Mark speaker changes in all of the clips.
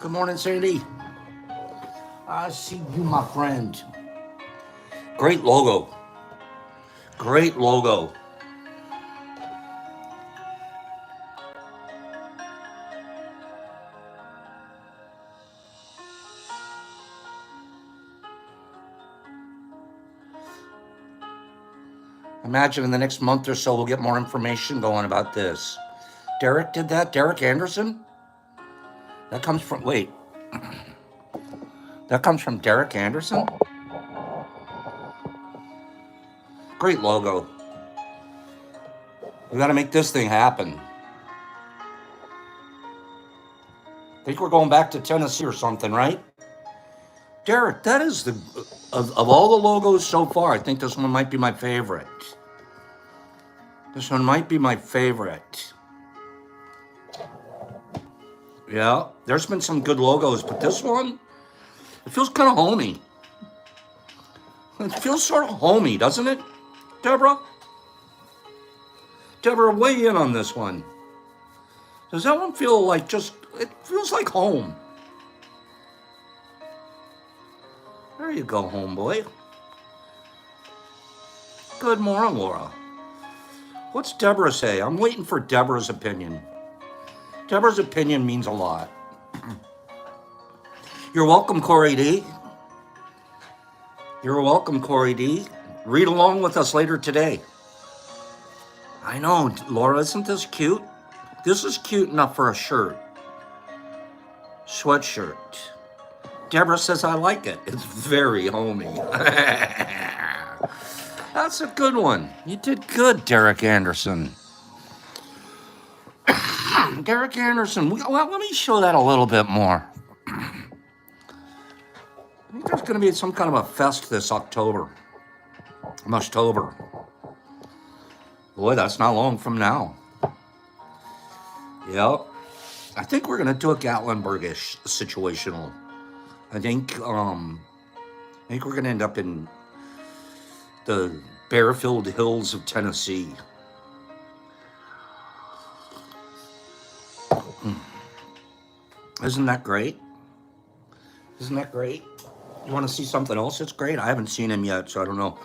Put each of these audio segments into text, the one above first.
Speaker 1: Good morning, Sandy. I see you, my friend. Great logo. Great logo. Imagine in the next month or so we'll get more information going about this. Derek did that? Derek Anderson? That comes from, wait, that comes from Derek Anderson? Great logo. We got to make this thing happen. I think we're going back to Tennessee or something, right? Derek, that is of all the logos so far, I think this one might be my favorite. This one might be my favorite. Yeah, there's been some good logos, but this one, it feels kind of homey. It feels sort of homey, doesn't it, Deborah? Deborah, weigh in on this one. Does that one feel like it feels like home? There you go, homeboy. Good morning, Laura. What's Deborah say? I'm waiting for Deborah's opinion. Deborah's opinion means a lot. You're welcome, Corey D. You're welcome, Corey D. Read along with us later today. I know, Laura, isn't this cute? This is cute enough for a shirt. Sweatshirt. Deborah says I like it. It's very homey. That's a good one. You did good, Derek Anderson. Derek Anderson, let me show that a little bit more. I think there's going to be some kind of a fest this October. Mushtober. Boy, that's not long from now. Yep. I think we're going to do a Gatlinburg-ish situational. I think we're going to end up in the bare-filled hills of Tennessee. Isn't that great? Isn't that great? You want to see something else that's great? I haven't seen him yet, so I don't know.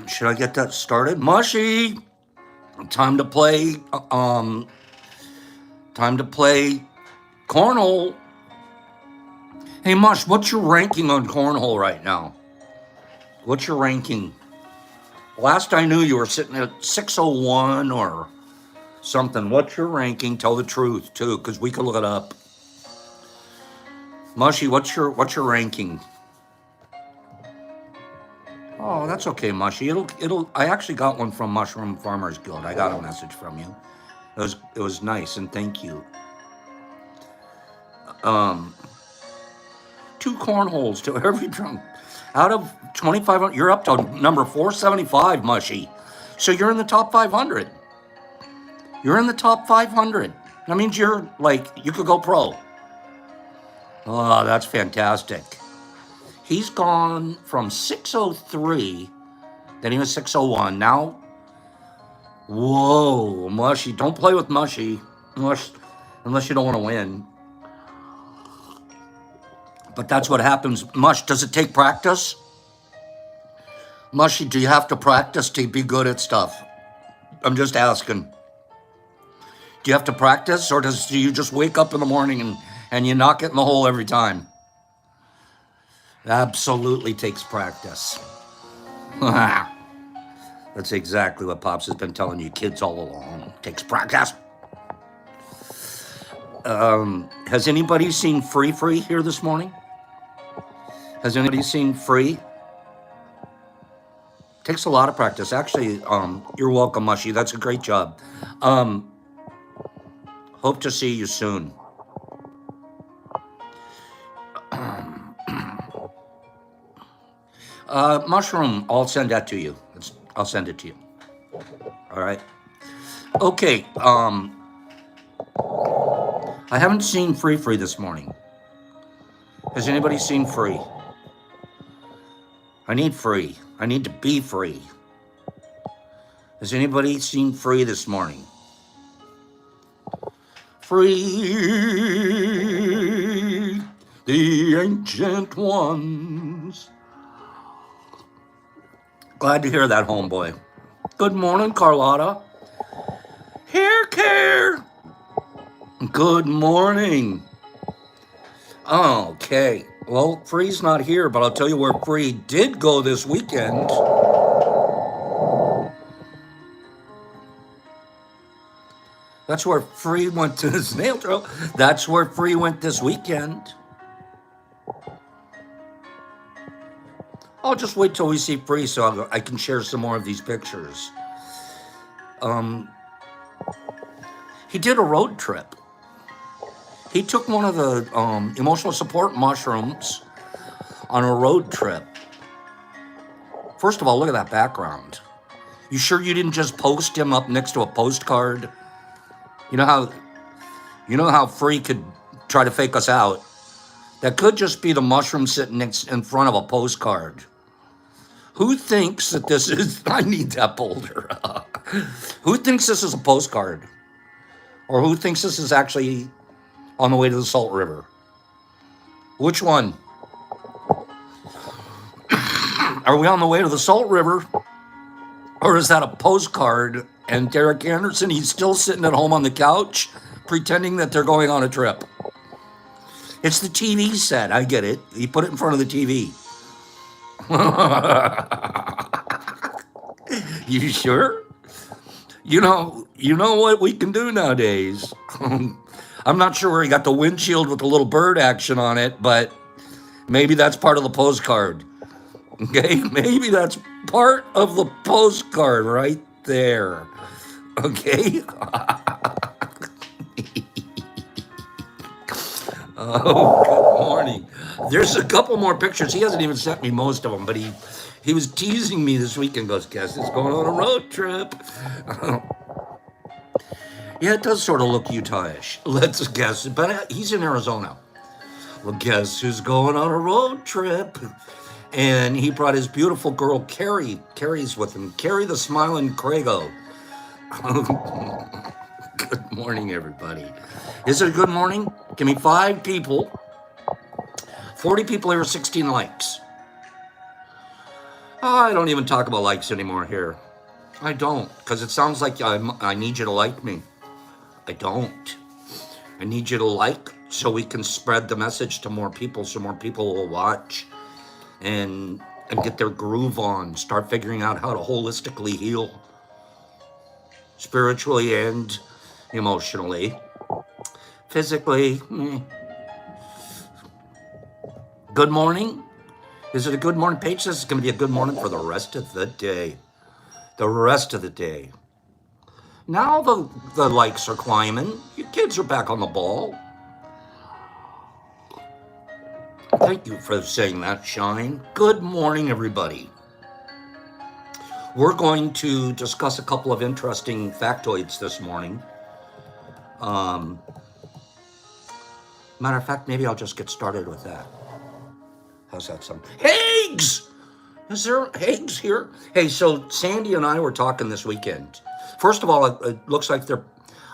Speaker 1: Should I get that started? Mushy! Time to play Cornhole. Hey, Mush, what's your ranking on Cornhole right now? What's your ranking? Last I knew you were sitting at 601 or something. What's your ranking? Tell the truth, too, because we can look it up. Mushy, what's your ranking? Oh, that's okay, Mushy. I actually got one from Mushroom Farmers Guild. I got a message from you. It was nice, and thank you. 2 cornholes to every drunk. Out of 2,500, you're up to number 475, Mushy. So you're in the top 500. You're in the top 500. That means you could go pro. Oh, that's fantastic. He's gone from 603, then he was 601. Now, whoa, Mushy, don't play with Mushy unless you don't want to win. But that's what happens. Mush, does it take practice? Mushy, do you have to practice to be good at stuff? I'm just asking. Do you have to practice, or do you just wake up in the morning and you knock it in the hole every time? Absolutely takes practice. That's exactly what Pops has been telling you kids all along. It takes practice. Has anybody seen Free here this morning? Has anybody seen Free? Takes a lot of practice. Actually, you're welcome, Mushy. That's a great job. Hope to see you soon. Mushroom, I'll send that to you. I'll send it to you. All right. Okay. I haven't seen Free this morning. Has anybody seen Free? I need Free. I need to be free. Has anybody seen Free this morning? free the ancient ones. Glad to hear that, homeboy. Good morning, Carlotta. Hair care. Good morning. Okay. Well, Free's not here, but I'll tell you where Free did go this weekend. That's where Free went to the snail trail. That's where Free went this weekend. I'll just wait till we see Free so I can share some more of these pictures. He did a road trip. He took one of the emotional support mushrooms on a road trip. First of all, look at that background. You sure you didn't just post him up next to a postcard? You know how Free could try to fake us out? That could just be the mushroom sitting in front of a postcard. Who thinks that this is... I need that folder. Who thinks this is a postcard? Or who thinks this is actually on the way to the Salt River? Which one? Are we on the way to the Salt River? Or is that a postcard and Derek Anderson, he's still sitting at home on the couch pretending that they're going on a trip? It's the TV set. I get it. He put it in front of the TV. You sure? You know what we can do nowadays. I'm not sure where he got the windshield with the little bird action on it, but maybe that's part of the postcard. Okay, maybe that's part of the postcard right there. Okay. Oh, good morning. There's a couple more pictures. He hasn't even sent me most of them, but he was teasing me this weekend. Goes, guess it's going on a road trip. Yeah, it does sort of look Utah-ish. Let's guess. But he's in Arizona. Well, guess who's going on a road trip? And he brought his beautiful girl, Carrie. Carrie's with him. Carrie the Smiling Crago. Good morning, everybody. Is it a good morning? Give me 5 people. 40 people here, 16 likes. Oh, I don't even talk about likes anymore here. I don't, because it sounds like I need you to like me. I don't. I need you to like so we can spread the message to more people, so more people will watch and get their groove on, start figuring out how to holistically heal, spiritually and emotionally. Physically, Good morning. Is it a good morning? Paige says it's going to be a good morning for the rest of the day. The rest of the day. Now the likes are climbing. Your kids are back on the ball. Thank you for saying that, Shine. Good morning, everybody. We're going to discuss a couple of interesting factoids this morning. Matter of fact, maybe I'll just get started with that. How's that sound? Hags! Is there Hags here? Hey, so Sandy and I were talking this weekend. First of all, it looks like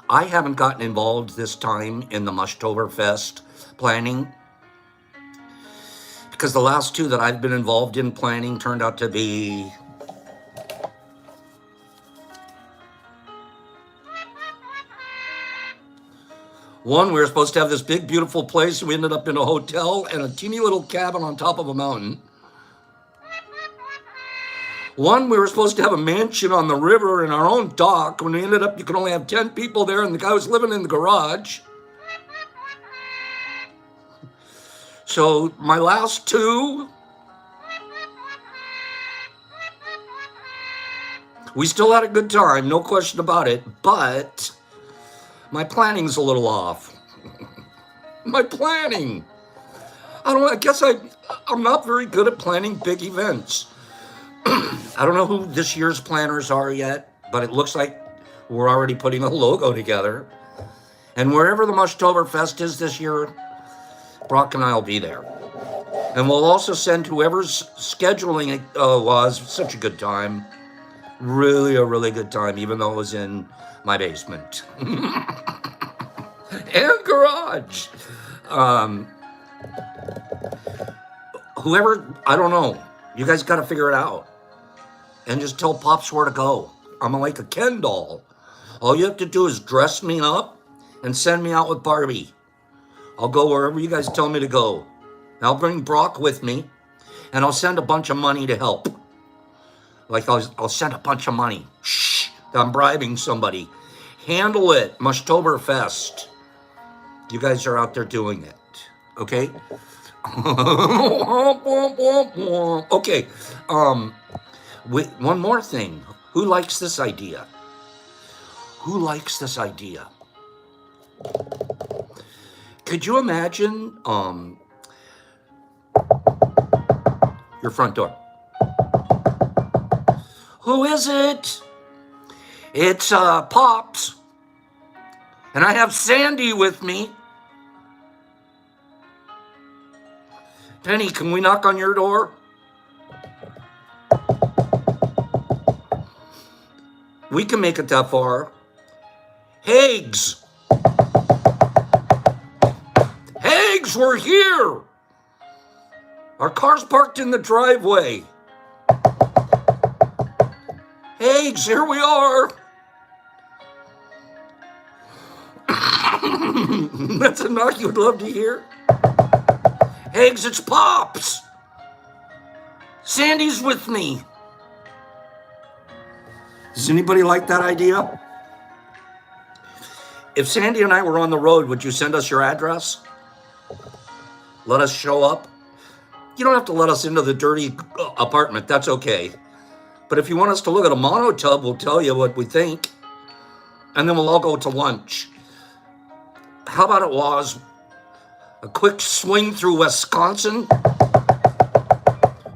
Speaker 1: I haven't gotten involved this time in the Mushtoberfest planning, because the last 2 that I've been involved in planning turned out to be one. We were supposed to have this big, beautiful place. We ended up in a hotel and a teeny little cabin on top of a mountain. One, we were supposed to have a mansion on the river in our own dock. When we ended up, you could only have 10 people there, and the guy was living in the garage. So my last 2, we still had a good time, no question about it, but my planning's a little off. My planning. I guess I'm not very good at planning big events. I don't know who this year's planners are yet, but it looks like we're already putting a logo together. And wherever the Mushtoberfest is this year, Brock and I will be there. And we'll also send whoever's scheduling it. Oh, it was such a good time. Really a really good time, even though it was in my basement. and garage. Whoever, I don't know. You guys got to figure it out. And just tell Pops where to go. I'm like a Ken doll. All you have to do is dress me up and send me out with Barbie. I'll go wherever you guys tell me to go. I'll bring Brock with me, and I'll send a bunch of money to help. Like I'll send a bunch of money. Shh, I'm bribing somebody. Handle it, Mushtoberfest. You guys are out there doing it, okay? Okay. One more thing. Who likes this idea? Who likes this idea? Could you imagine your front door? Who is it? It's Pops. And I have Sandy with me. Penny, can we knock on your door? We can make it that far. Hags. Hags, we're here. Our car's parked in the driveway. Hags, here we are. That's a knock you would love to hear. Hags, it's Pops. Sandy's with me. Does anybody like that idea? If Sandy and I were on the road, would you send us your address? Let us show up? You don't have to let us into the dirty apartment. That's okay. But if you want us to look at a mono tub, we'll tell you what we think. And then we'll all go to lunch. How about it was a quick swing through Wisconsin?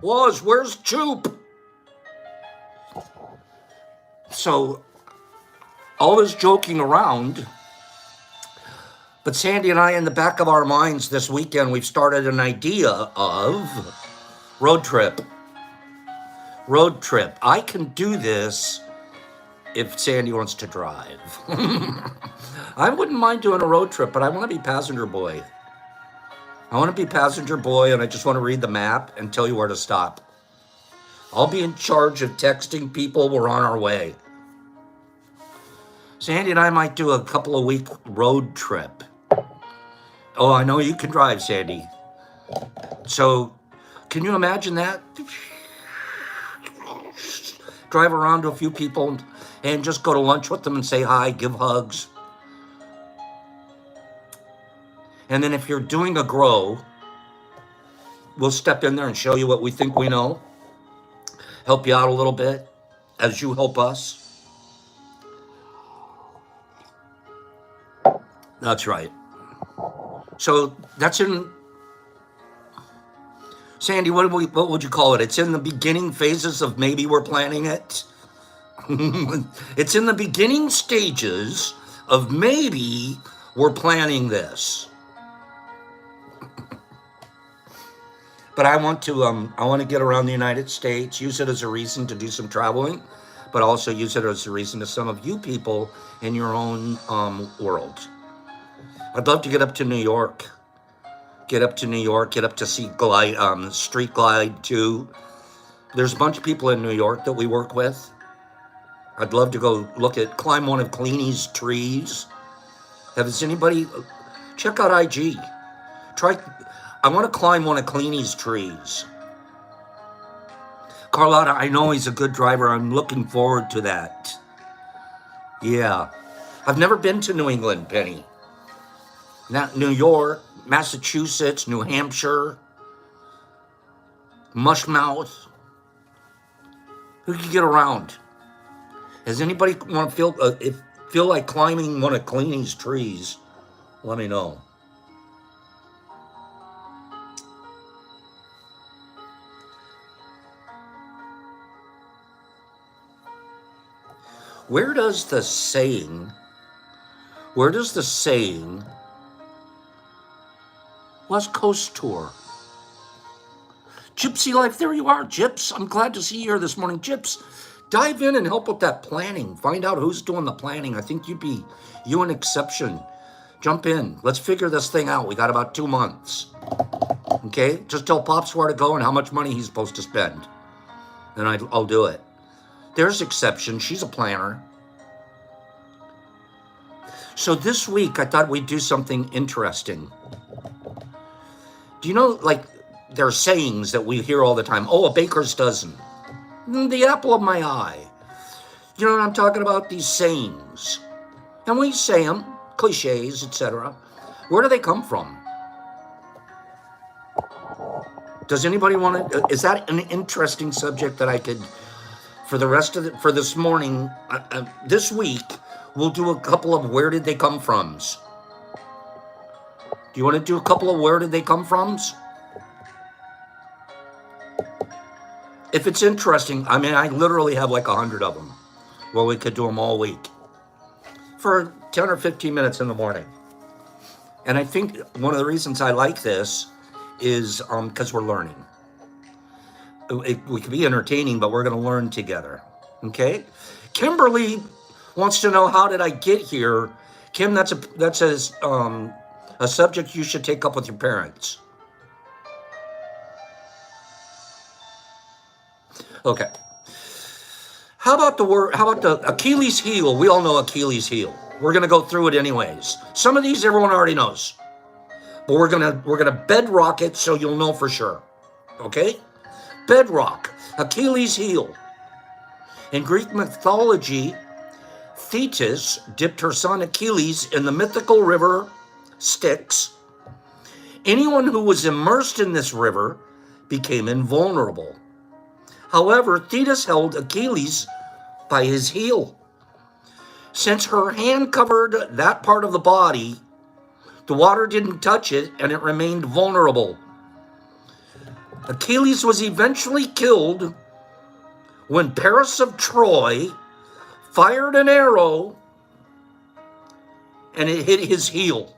Speaker 1: Was, where's Choop? So, all this joking around, but Sandy and I, in the back of our minds this weekend, we've started an idea of road trip. Road trip. I can do this if Sandy wants to drive. I wouldn't mind doing a road trip, but I want to be passenger boy. I want to be passenger boy, and I just want to read the map and tell you where to stop. I'll be in charge of texting people we're on our way. Sandy and I might do a couple of week road trip. Oh, I know you can drive, Sandy. So, can you imagine that? Drive around to a few people and just go to lunch with them and say hi, give hugs. And then if you're doing a grow, we'll step in there and show you what we think we know. Help you out a little bit as you help us. That's right. So that's in, Sandy, what would you call it? It's in the beginning phases of maybe we're planning it. It's in the beginning stages of maybe we're planning this. But I want to get around the United States, use it as a reason to do some traveling, but also use it as a reason to some of you people in your own world. I'd love to get up to New York. Get up to see Street Glide too. There's a bunch of people in New York that we work with. I'd love to go climb one of Cleanie's trees. Has anybody, check out IG. I want to climb one of Cleanie's trees. Carlotta, I know he's a good driver. I'm looking forward to that. Yeah. I've never been to New England, Penny. Not New York, Massachusetts, New Hampshire, Mushmouth. Who can get around? Does anybody want to feel like climbing one of Cleanie's trees? Let me know. Where does the saying West Coast tour? Gypsy Life, there you are, Gyps. I'm glad to see you here this morning. Gyps, dive in and help with that planning. Find out who's doing the planning. I think you and Exception Jump in. Let's figure this thing out. We got about 2 months. Okay? Just tell Pops where to go and how much money he's supposed to spend. And I'll do it. There's exceptions. She's a planner. So this week, I thought we'd do something interesting. Do you know, like, there are sayings that we hear all the time. Oh, a baker's dozen. The apple of my eye. You know what I'm talking about? These sayings. And we say them, cliches, etc. Where do they come from? Does anybody want to, is that an interesting subject that I could, for the rest of for this morning, this week, we'll do a couple of where did they come froms. Do you want to do a couple of where did they come froms? If it's interesting, I mean, I literally have like 100 of them. Well, we could do them all week for 10 or 15 minutes in the morning. And I think one of the reasons I like this is because we're learning. We can be entertaining, but we're going to learn together. Okay? Kimberly wants to know, how did I get here? Kim, that's a subject you should take up with your parents. Okay. How about the Achilles heel? We all know Achilles heel. We're going to go through it anyways. Some of these everyone already knows. But we're going to bedrock it so you'll know for sure. Okay? Bedrock, Achilles heel. In Greek mythology, Thetis dipped her son Achilles in the mythical river Styx. Anyone who was immersed in this river became invulnerable. However, Thetis held Achilles by his heel. Since her hand covered that part of the body, the water didn't touch it and it remained vulnerable. Achilles was eventually killed when Paris of Troy fired an arrow and it hit his heel.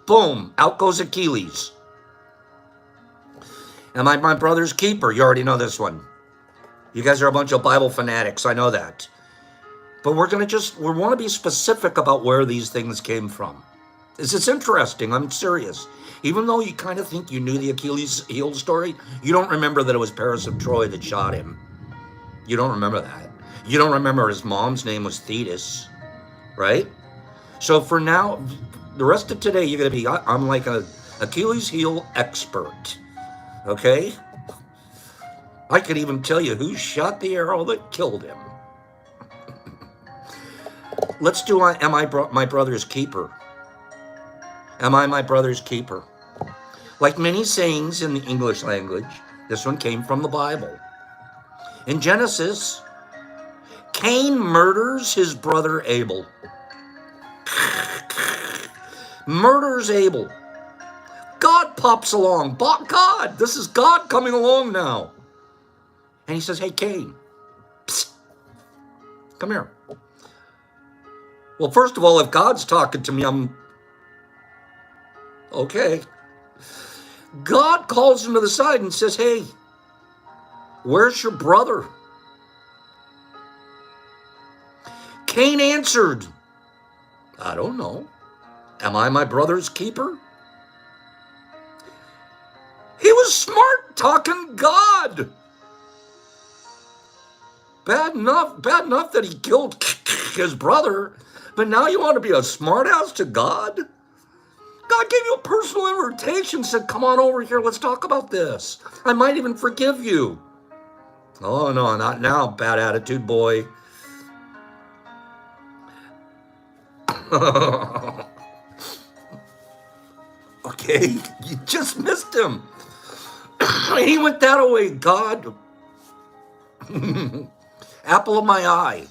Speaker 1: Boom, out goes Achilles. Am I my brother's keeper? You already know this one. You guys are a bunch of Bible fanatics, I know that. But we want to be specific about where these things came from. This is interesting, I'm serious. Even though you kind of think you knew the Achilles heel story, you don't remember that it was Paris of Troy that shot him. You don't remember that. You don't remember his mom's name was Thetis, right? So for now, the rest of today, you're going to be, I'm like an Achilles heel expert, okay? I could even tell you who shot the arrow that killed him. Let's do, am I my brother's keeper? Am I my brother's keeper? Like many sayings in the English language, this one came from the Bible. In Genesis, Cain murders his brother Abel. Murders Abel. God pops along. God, this is God coming along now. And he says, hey, Cain, psst, come here. Well, first of all, if God's talking to me, I'm okay. God calls him to the side and says, hey, where's your brother? Cain answered, I don't know. Am I my brother's keeper? He was smart talking God. Bad enough that he killed his brother, but now you want to be a smartass to God? God gave you a personal invitation, said, come on over here, let's talk about this. I might even forgive you. Oh, no, not now, bad attitude boy. Okay, you just missed him. He went that way, God. Apple of my eye.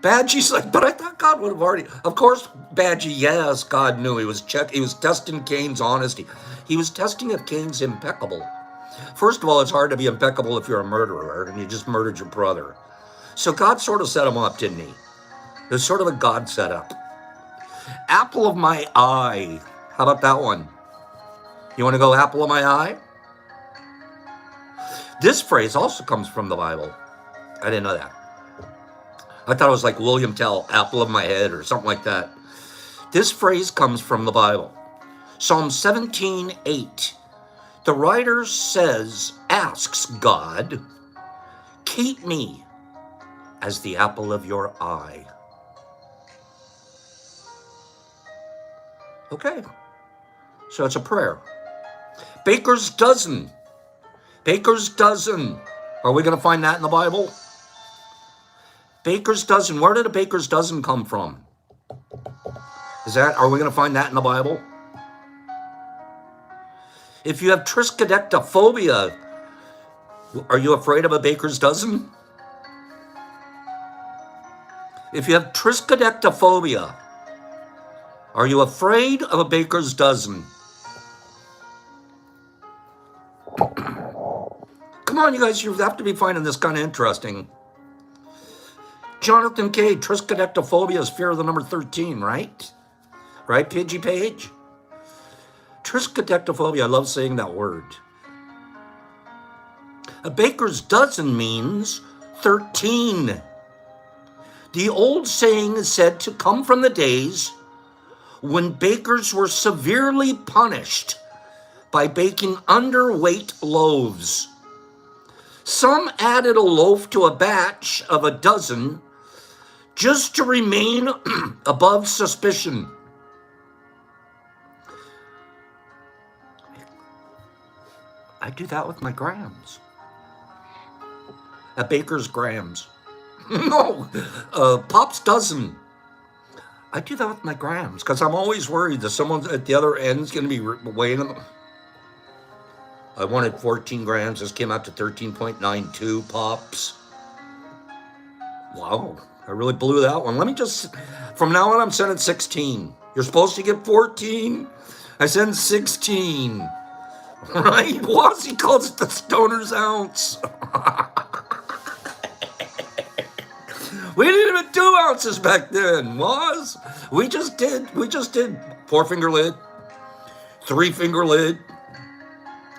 Speaker 1: Badgie's like, but I thought God would have already. Of course, Badgie, yes, God knew he was testing Cain's honesty. He was testing if Cain's impeccable. First of all, it's hard to be impeccable if you're a murderer and you just murdered your brother. So God sort of set him up, didn't he? It was sort of a God setup. Apple of my eye. How about that one? You want to go apple of my eye? This phrase also comes from the Bible. I didn't know that. I thought it was like William Tell, apple of my head or something like that. This phrase comes from the Bible. Psalm 17:8. The writer asks God, keep me as the apple of your eye. Okay, so it's a prayer. Baker's dozen. Baker's dozen. Are we going to find that in the Bible? Baker's dozen. Where did a baker's dozen come from? Are we going to find that in the Bible? If you have triskaidekaphobia, are you afraid of a baker's dozen? If you have triskaidekaphobia, are you afraid of a baker's dozen? Come on, you guys, you have to be finding this kind of interesting. Jonathan K., triskaidekaphobia is fear of the number 13, right? Right, Pidgey Page? Triskaidekaphobia, I love saying that word. A baker's dozen means 13. The old saying is said to come from the days when bakers were severely punished by baking underweight loaves. Some added a loaf to a batch of a dozen just to remain above suspicion. I do that with my grams. A baker's grams. No, Pop's dozen. I do that with my grams because I'm always worried that someone at the other end is going to be weighing them. I wanted 14 grams. This came out to 13.92 Pops. Wow, I really blew that one. Let me just, from now on, I'm sending 16. You're supposed to get 14. I send 16. Right? Wazzy calls it the stoner's ounce. We didn't even do ounces back then, Waz. We just did 4-finger lid, 3-finger lid.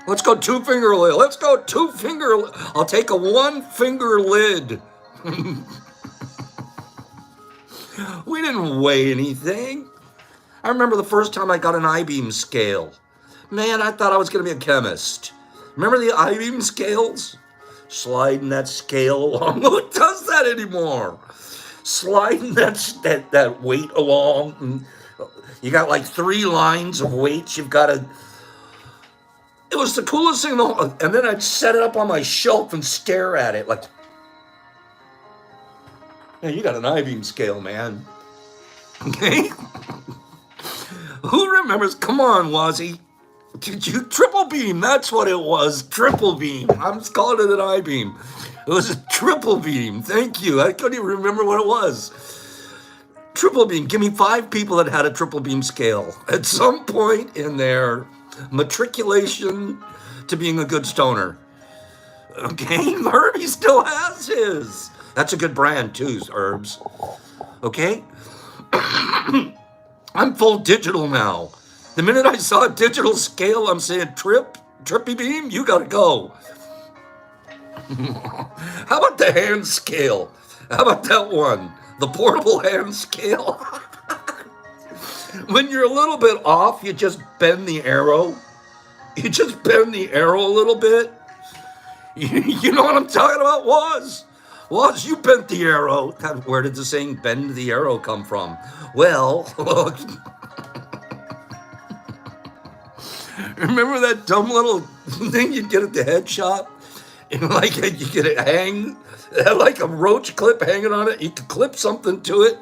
Speaker 1: Let's go 2-finger lid. Let's go 2-finger lid. I'll take a 1-finger lid. We didn't weigh anything. I remember the first time I got an I-beam scale. Man, I thought I was going to be a chemist. Remember the I-beam scales? Sliding that scale along. Who does that anymore? Sliding that weight along. And you got like 3 lines of weights. You've got to... It was the coolest thing. And then I'd set it up on my shelf and stare at it like... Man, you got an I-beam scale, man. Okay? Who remembers? Come on, Wazzy. Did you triple beam? That's what it was. Triple beam. I'm just calling it an I-beam. It was a triple beam. Thank you. I couldn't even remember what it was. Triple beam. Give me 5 people that had a triple beam scale at some point in their matriculation to being a good stoner. Okay? Herbie still has his. That's a good brand too, Herbs. Okay? I'm full digital now. The minute I saw a digital scale, I'm saying, trippy beam, you gotta go. How about the hand scale? How about that one? The portable hand scale? When you're a little bit off, you just bend the arrow. You just bend the arrow a little bit. You know what I'm talking about, Waz? Waz, you bent the arrow. Where did the saying bend the arrow come from? Well, look. Remember that dumb little thing you'd get at the head shop? And like you get it hang, it had like a roach clip hanging on it. You could clip something to it.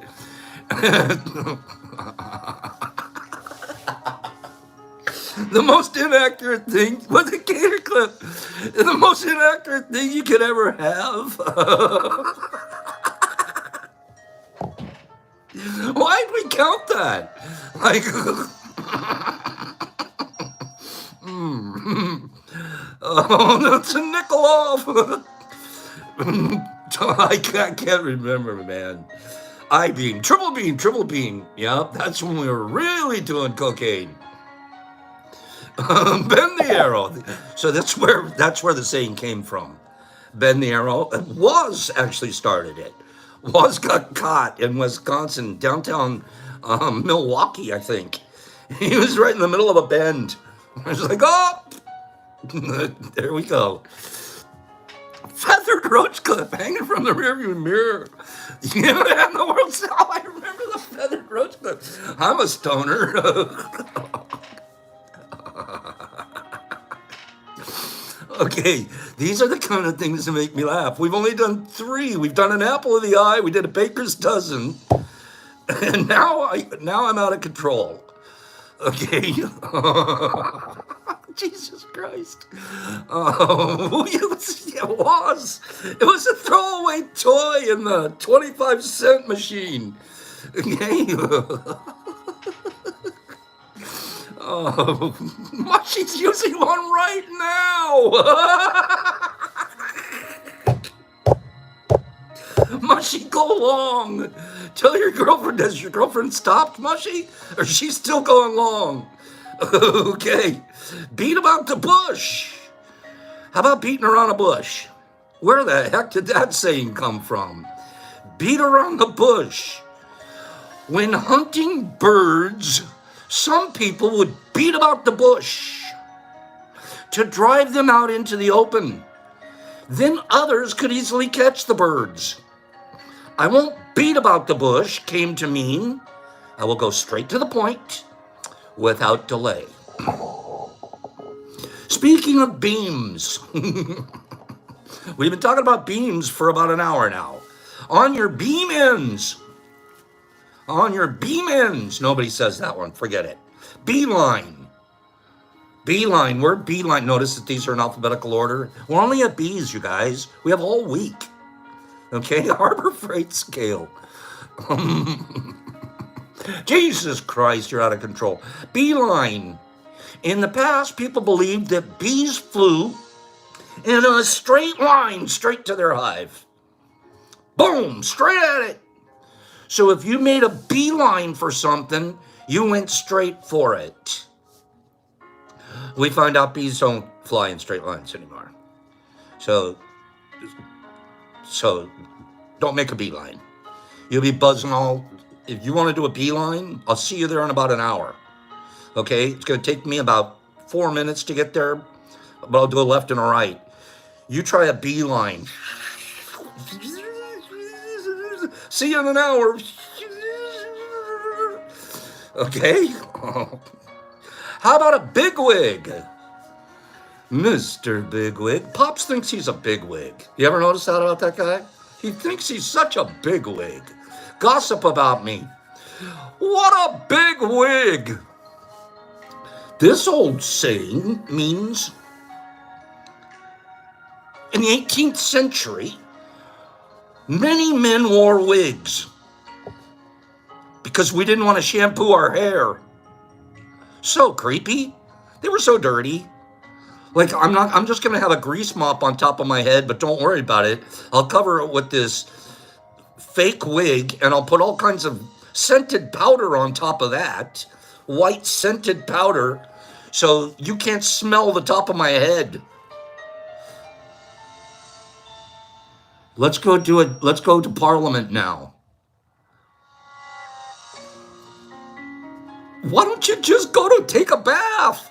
Speaker 1: The most inaccurate thing was a gator clip. The most inaccurate thing you could ever have. Why'd we count that? Like, oh, that's a nickel off. I can't remember, man. I-beam, triple beam. Yep, that's when we were really doing cocaine. Bend the arrow. So that's where the saying came from. Bend the arrow. Woz actually started it. Was got caught in Wisconsin, downtown Milwaukee, I think. He was right in the middle of a bend. I was like, oh, there we go. Feathered roach clip hanging from the rearview mirror. You know that in the world? Oh, I remember the feathered roach clip. I'm a stoner. Okay, these are the kind of things that make me laugh. We've only done 3. We've done an apple of the eye. We did a baker's dozen, and now I'm out of control. Okay. Jesus Christ. Oh, it was a throwaway toy in the 25-cent machine. Okay. Oh, Mushy's using one right now. Mushy, go long. Tell your girlfriend, has your girlfriend stopped, Mushy? Or is she still going long? Okay. Beat about the bush. How about beating around a bush? Where the heck did that saying come from? Beat around the bush. When hunting birds, some people would beat about the bush to drive them out into the open. Then others could easily catch the birds. I won't beat about the bush came to mean I will go straight to the point without delay. Speaking of beams, we've been talking about beams for about an hour now. On your beam ends. On your beam ends. Nobody says that one. Forget it. Beeline. Beeline. Word beeline. Notice that these are in alphabetical order. We're only at B's, you guys. We have a whole week. Okay? Harbor Freight Scale. Jesus Christ, you're out of control. Beeline. In the past, people believed that bees flew in a straight line straight to their hive. Boom, straight at it. So if you made a beeline for something, you went straight for it. We find out bees don't fly in straight lines anymore. So don't make a beeline. You'll be buzzing all. If you want to do a beeline, I'll see you there in about an hour. Okay, it's going to take me about 4 minutes to get there, but I'll do a left and a right. You try a beeline. See you in an hour. Okay. How about a bigwig? Mr. Bigwig. Pops thinks he's a bigwig. You ever notice that about that guy? He thinks he's such a bigwig. Gossip about me. What a big wig. This old saying means in the 18th century, many men wore wigs because we didn't want to shampoo our hair. So creepy. They were so dirty. Like, I'm just going to have a grease mop on top of my head, but don't worry about it. I'll cover it with this fake wig, and I'll put all kinds of scented powder on top of that. White scented powder, so you can't smell the top of my head. Let's go do it. Let's go to Parliament now. Why don't you just go to take a bath?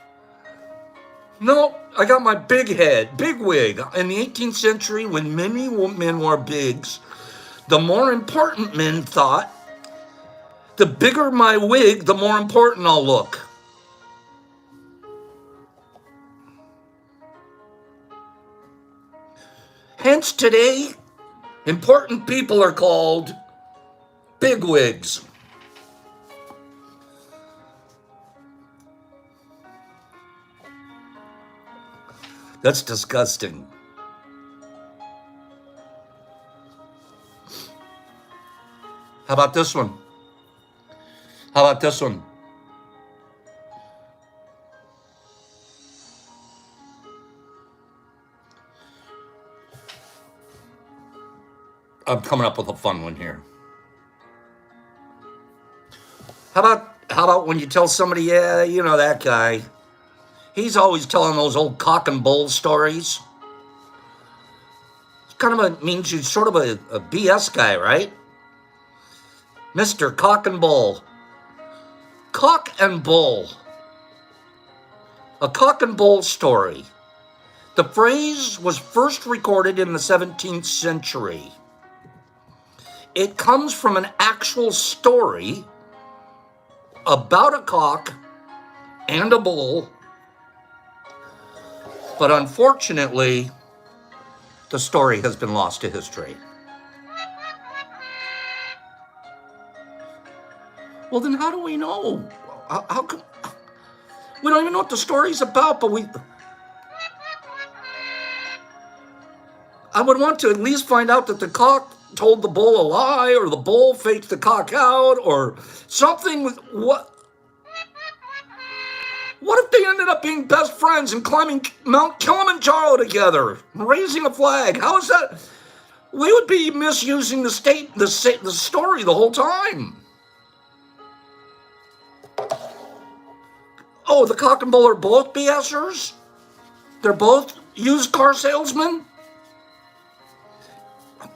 Speaker 1: No, I got my big head, big wig. In the 18th century, when many men wore bigs, the more important men thought, the bigger my wig, the more important I'll look. Hence today, important people are called bigwigs. That's disgusting. How about this one? How about this one? I'm coming up with a fun one here. How about when you tell somebody, yeah, you know that guy, he's always telling those old cock and bull stories. It's kind of means you're sort of a BS guy, right? Mr. Cock and Bull. Cock and Bull. A cock and bull story. The phrase was first recorded in the 17th century. It comes from an actual story about a cock and a bull, but unfortunately, the story has been lost to history. Well, then how do we know? How come? We don't even know what the story's about, but I would want to at least find out that the cock told the bull a lie, or the bull faked the cock out, or something. What if they ended up being best friends and climbing Mount Kilimanjaro together, raising a flag? How is that? We would be misusing the story the whole time. Oh, the cock and bull are both BSers? They're both used car salesmen?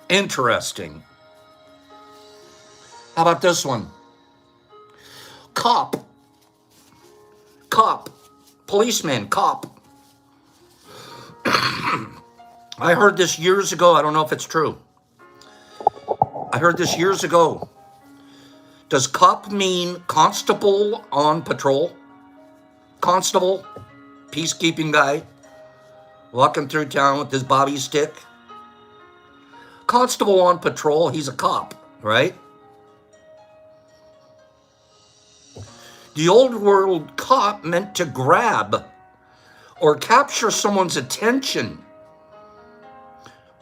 Speaker 1: Interesting. How about this one? Cop. Policeman, cop. I heard this years ago. I don't know if it's true. I heard this years ago. Does cop mean constable on patrol? Constable, peacekeeping guy, walking through town with his bobby stick. Constable on patrol, he's a cop, right? The old world cop meant to grab or capture someone's attention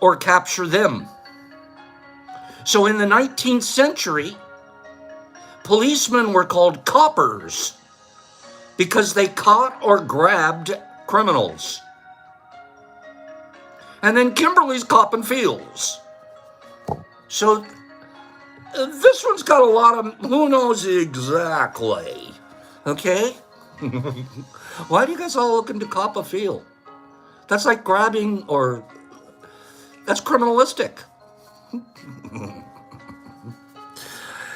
Speaker 1: or capture them. So in the 19th century, policemen were called coppers because they caught or grabbed criminals. And then Kimberly's copping fields. So this one's got a lot of who knows exactly. Okay? Why do you guys all looking to cop a field? That's like grabbing, or that's criminalistic.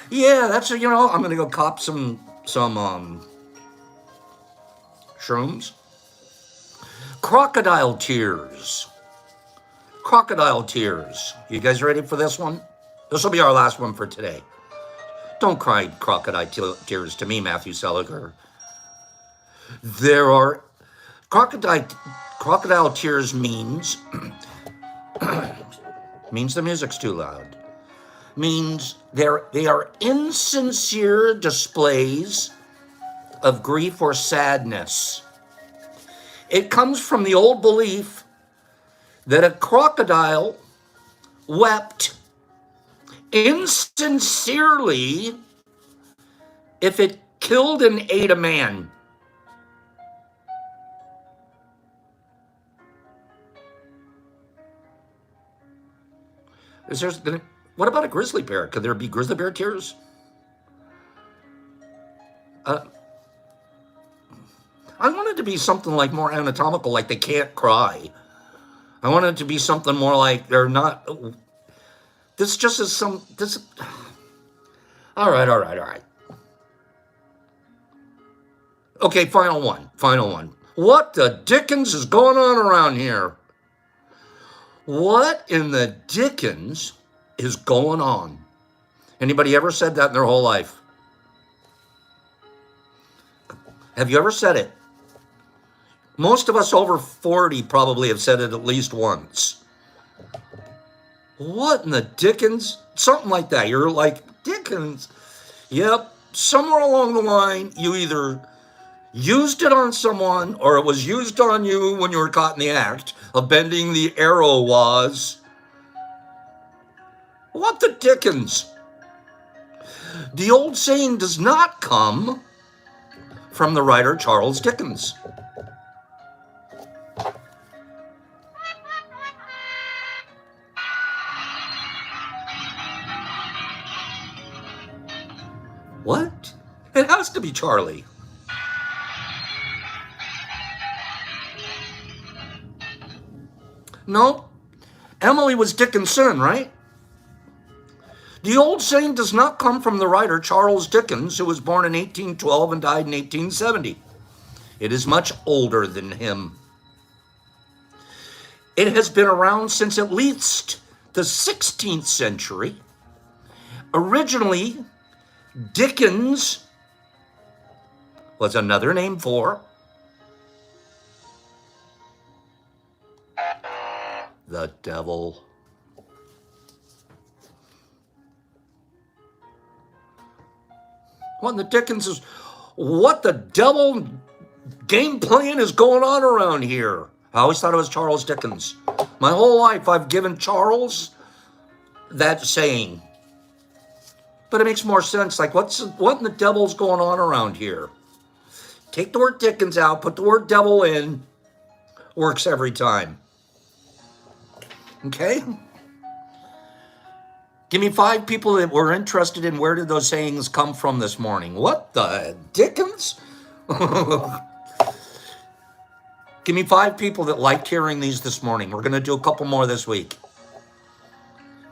Speaker 1: Yeah, that's I'm gonna go cop some shrooms. Crocodile tears. Crocodile tears. You guys ready for this one? This will be our last one for today. Don't cry crocodile tears to me, Matthew Seliger. There are crocodile tears means the music's too loud. Means they are insincere displays of grief or sadness. It comes from the old belief that a crocodile wept insincerely if it killed and ate a man. What about a grizzly bear? Could there be grizzly bear tears? I want it to be something like more anatomical, like they can't cry. I want it to be something more like they're not. This just is this. All right. Okay, final one. What the dickens is going on around here? What in the dickens is going on? Anybody ever said that in their whole life? Have you ever said it? Most of us over 40 probably have said it at least once. What in the dickens? Something like that. You're like, dickens? Yep. Somewhere along the line, you either used it on someone or it was used on you when you were caught in the act of bending the arrow was. What the dickens? The old saying does not come from the writer Charles Dickens. What? It has to be Charlie. No, Emily was Dickinson, right? The old saying does not come from the writer Charles Dickens, who was born in 1812 and died in 1870. It is much older than him. It has been around since at least the 16th century. Originally, Dickens was another name for the devil. What the Dickens is, what the devil game plan is going on around here? I always thought it was Charles Dickens. My whole life I've given Charles that saying. But it makes more sense. Like, what in the devil's going on around here? Take the word Dickens out, put the word devil in. Works every time. Okay? Give me 5 people that were interested in where did those sayings come from this morning. What the Dickens? Give me 5 people that liked hearing these this morning. We're going to do a couple more this week.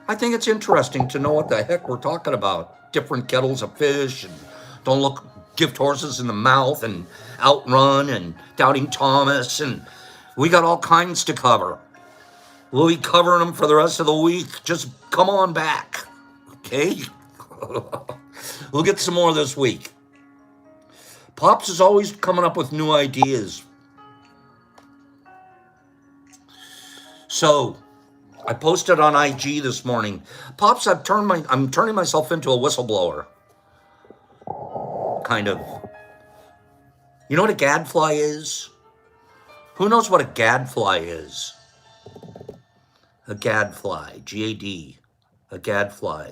Speaker 1: I think it's interesting to know what the heck we're talking about. Different kettles of fish, and don't look gift horses in the mouth, and outrun, and doubting Thomas, and we got all kinds to cover. We'll be covering them for the rest of the week. Just come on back, okay? We'll get some more this week. Pops is always coming up with new ideas. So, I posted on IG this morning. Pops, I'm turning myself into a whistleblower. Kind of. You know what a gadfly is? Who knows what a gadfly is? A gadfly, G-A-D, a gadfly.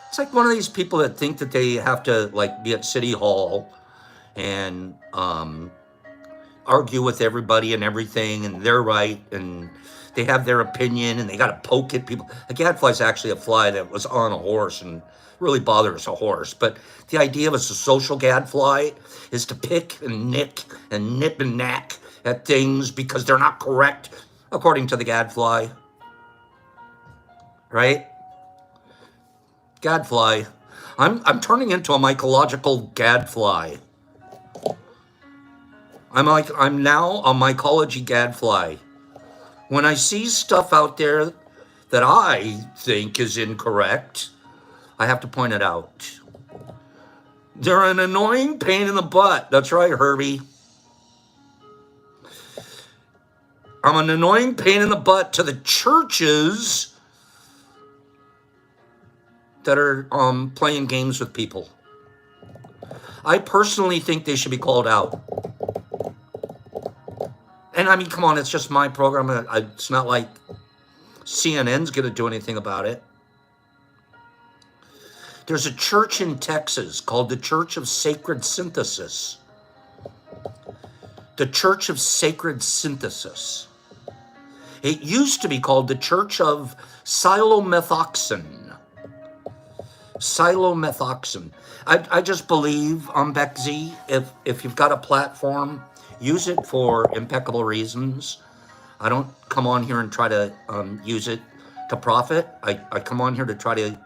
Speaker 1: It's like one of these people that think that they have to like be at City Hall and argue with everybody and everything, and they're right, and they have their opinion, and they got to poke at people. A gadfly is actually a fly that was on a horse and really bothers a horse. But the idea of a social gadfly is to pick and nick and nip and knack at things because they're not correct, according to the gadfly. Right? Gadfly. I'm turning into a mycological gadfly. I'm now a mycology gadfly. When I see stuff out there that I think is incorrect, I have to point it out. They're an annoying pain in the butt. That's right, Herbie. I'm an annoying pain in the butt to the churches that are playing games with people. I personally think they should be called out. And I mean, come on, it's just my program. It's not like CNN's going to do anything about it. There's a church in Texas called the Church of Sacred Synthesis. The Church of Sacred Synthesis. It used to be called the Church of Silomethoxen. Silomethoxen. I just believe, Beckzy, if you've got a platform, use it for impeccable reasons. I don't come on here and try to use it to profit. I come on here to try to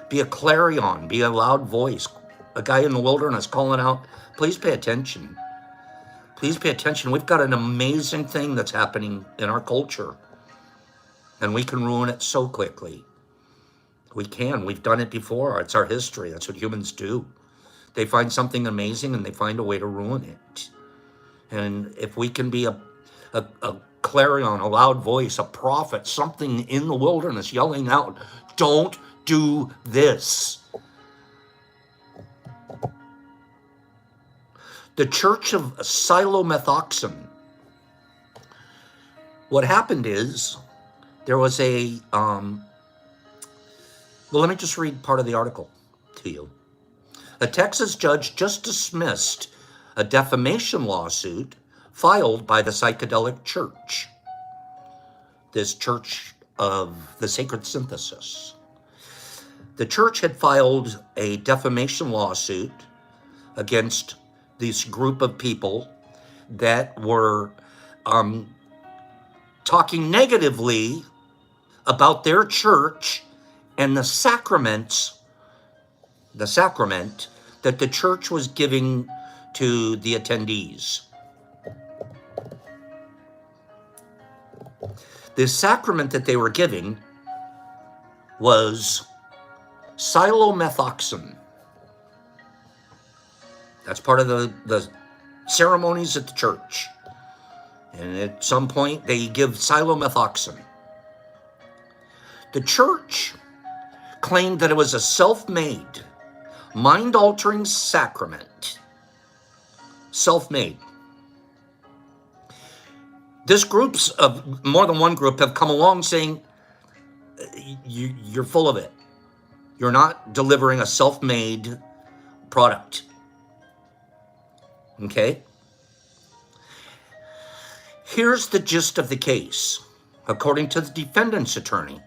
Speaker 1: be a clarion, be a loud voice, a guy in the wilderness calling out, please pay attention. Please pay attention. We've got an amazing thing that's happening in our culture, and we can ruin it so quickly. We can. We've done it before. It's our history. That's what humans do. They find something amazing, and they find a way to ruin it. And if we can be a clarion, a loud voice, a prophet, something in the wilderness yelling out, don't do this. The Church of Silomethoxen. What happened is there was a, well, let me just read part of the article to you. A Texas judge just dismissed a defamation lawsuit filed by the Psychedelic Church, this Church of the Sacred Synthesis. The church had filed a defamation lawsuit against this group of people that were talking negatively about their church and the sacrament that the church was giving to the attendees. The sacrament that they were giving was silomethoxam. That's part of the ceremonies at the church. And at some point, they give silomethoxam. The church claimed that it was a self-made, mind-altering sacrament. Self-made. This groups of, more than one group, have come along saying, you're full of it. You're not delivering a self-made product. Okay? Here's the gist of the case, according to the defendant's attorney.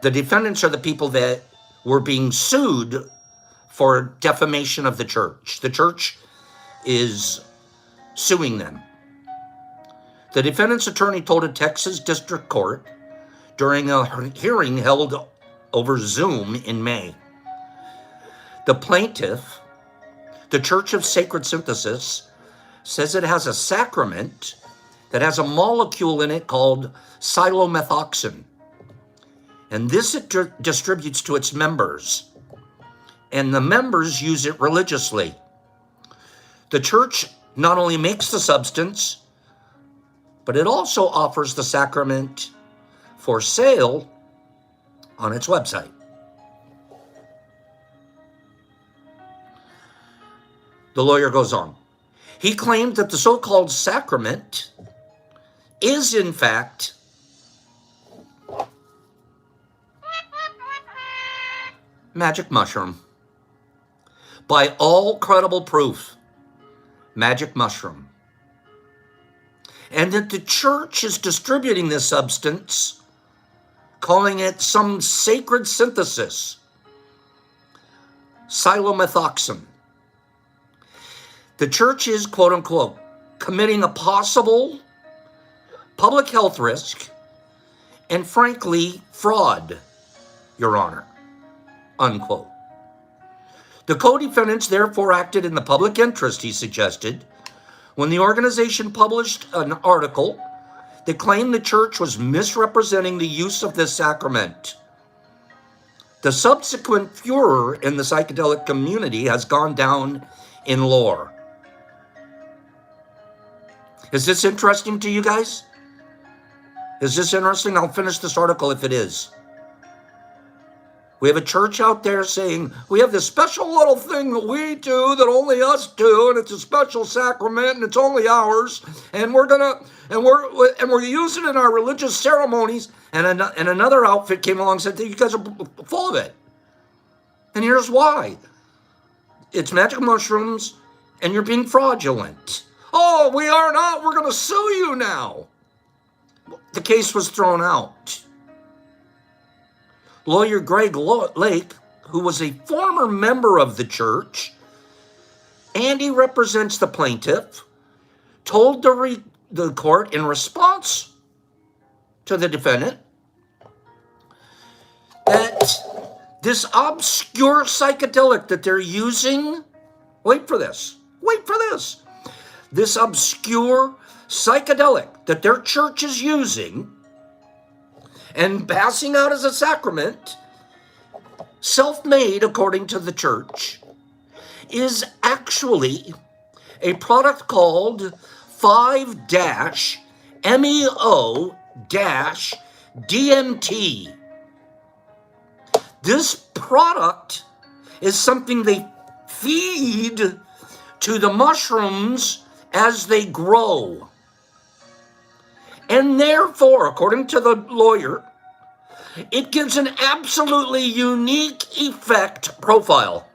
Speaker 1: The defendants are the people that were being sued for defamation of the church. The church is suing them. The defendant's attorney told a Texas district court during a hearing held over Zoom in May. The plaintiff, the Church of Sacred Synthesis, says it has a sacrament that has a molecule in it called silomethoxam. And this it distributes to its members. And the members use it religiously. The church not only makes the substance, but it also offers the sacrament for sale on its website. The lawyer goes on. He claimed that the so-called sacrament is, in fact, magic mushroom. By all credible proof, magic mushroom. And that the church is distributing this substance, calling it some sacred synthesis, silomethoxam. The church is, quote unquote, committing a possible public health risk and, frankly, fraud, Your Honor, unquote. The co-defendants therefore acted in the public interest, he suggested, when the organization published an article that claimed the church was misrepresenting the use of this sacrament. The subsequent furor in the psychedelic community has gone down in lore. Is this interesting to you guys? Is this interesting? I'll finish this article if it is. We have a church out there saying, we have this special little thing that we do that only us do, and it's a special sacrament, and it's only ours, and we're using it in our religious ceremonies. And another outfit came along and said, you guys are full of it. And here's why. It's magic mushrooms, and you're being fraudulent. Oh, we are not. We're going to sue you now. The case was thrown out. Lawyer Greg Lake, who was a former member of the church, and he represents the plaintiff, told the court in response to the defendant that this obscure psychedelic that they're using, wait for this, this obscure psychedelic that their church is using and passing out as a sacrament, self-made according to the church, is actually a product called 5-MEO-DMT. This product is something they feed to the mushrooms as they grow. And therefore, according to the lawyer, it gives an absolutely unique effect profile.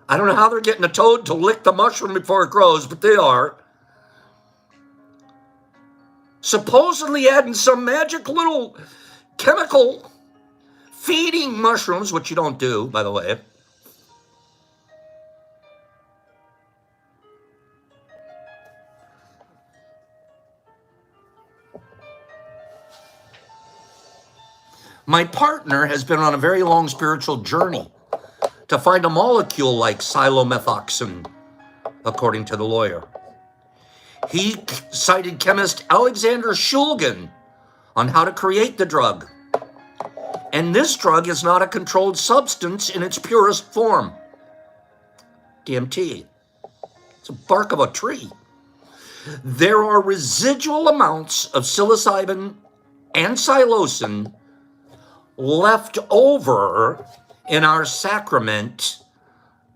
Speaker 1: I don't know how they're getting a toad to lick the mushroom before it grows, but they are. Supposedly adding some magic little chemical feeding mushrooms, which you don't do, by the way. My partner has been on a very long spiritual journey to find a molecule like silomethoxam, according to the lawyer. He cited chemist Alexander Shulgin on how to create the drug. And this drug is not a controlled substance in its purest form. DMT. It's a bark of a tree. There are residual amounts of psilocybin and psilocin left over in our sacrament,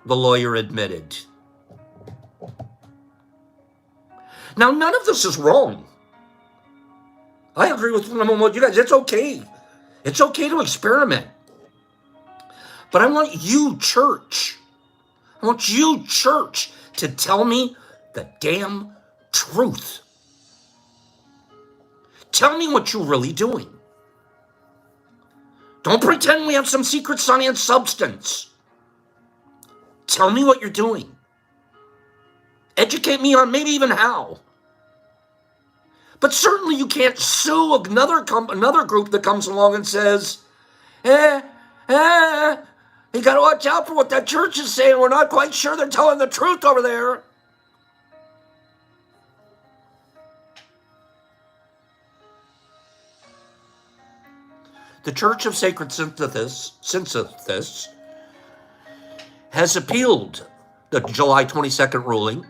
Speaker 1: the lawyer admitted. Now, none of this is wrong. I agree with you guys. It's okay. It's okay to experiment. But I want you, church, to tell me the damn truth. Tell me what you're really doing. Don't pretend we have some secret science substance. Tell me what you're doing. Educate me on maybe even how. But certainly you can't sue another group that comes along and says, you got to watch out for what that church is saying. We're not quite sure they're telling the truth over there. The Church of Sacred Synthesis has appealed the July 22nd ruling,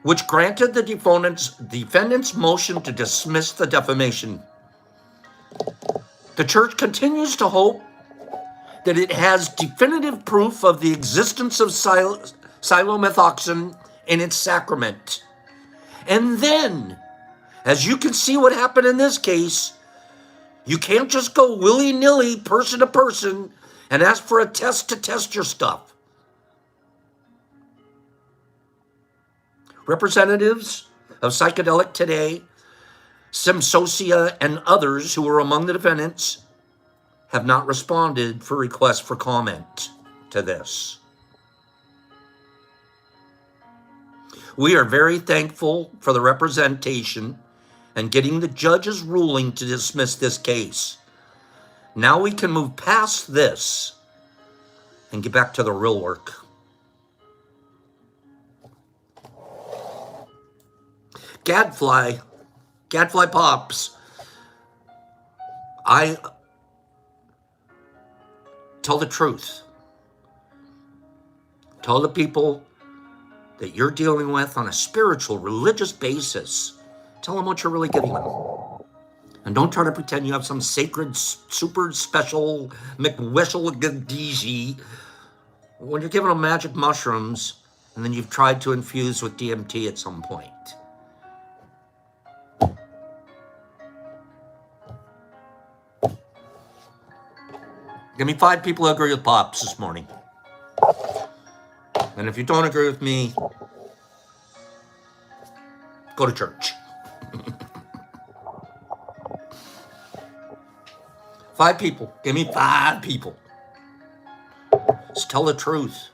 Speaker 1: which granted the defendant's motion to dismiss the defamation. The church continues to hope that it has definitive proof of the existence of silomethoxam in its sacrament. And then, as you can see what happened in this case, you can't just go willy-nilly, person to person, and ask for a test to test your stuff. Representatives of Psychedelic Today, Simsocia, and others who were among the defendants have not responded for requests for comment to this. We are very thankful for the representation and getting the judge's ruling to dismiss this case. Now we can move past this and get back to the real work. Gadfly Pops. I tell the truth. Tell the people that you're dealing with on a spiritual, religious basis. Tell them what you're really giving them. And don't try to pretend you have some sacred, super special McWhistle-gadiji when you're giving them magic mushrooms and then you've tried to infuse with DMT at some point. Give me 5 people who agree with Pops this morning. And if you don't agree with me, go to church. 5 people. Give me 5 people. Just tell the truth.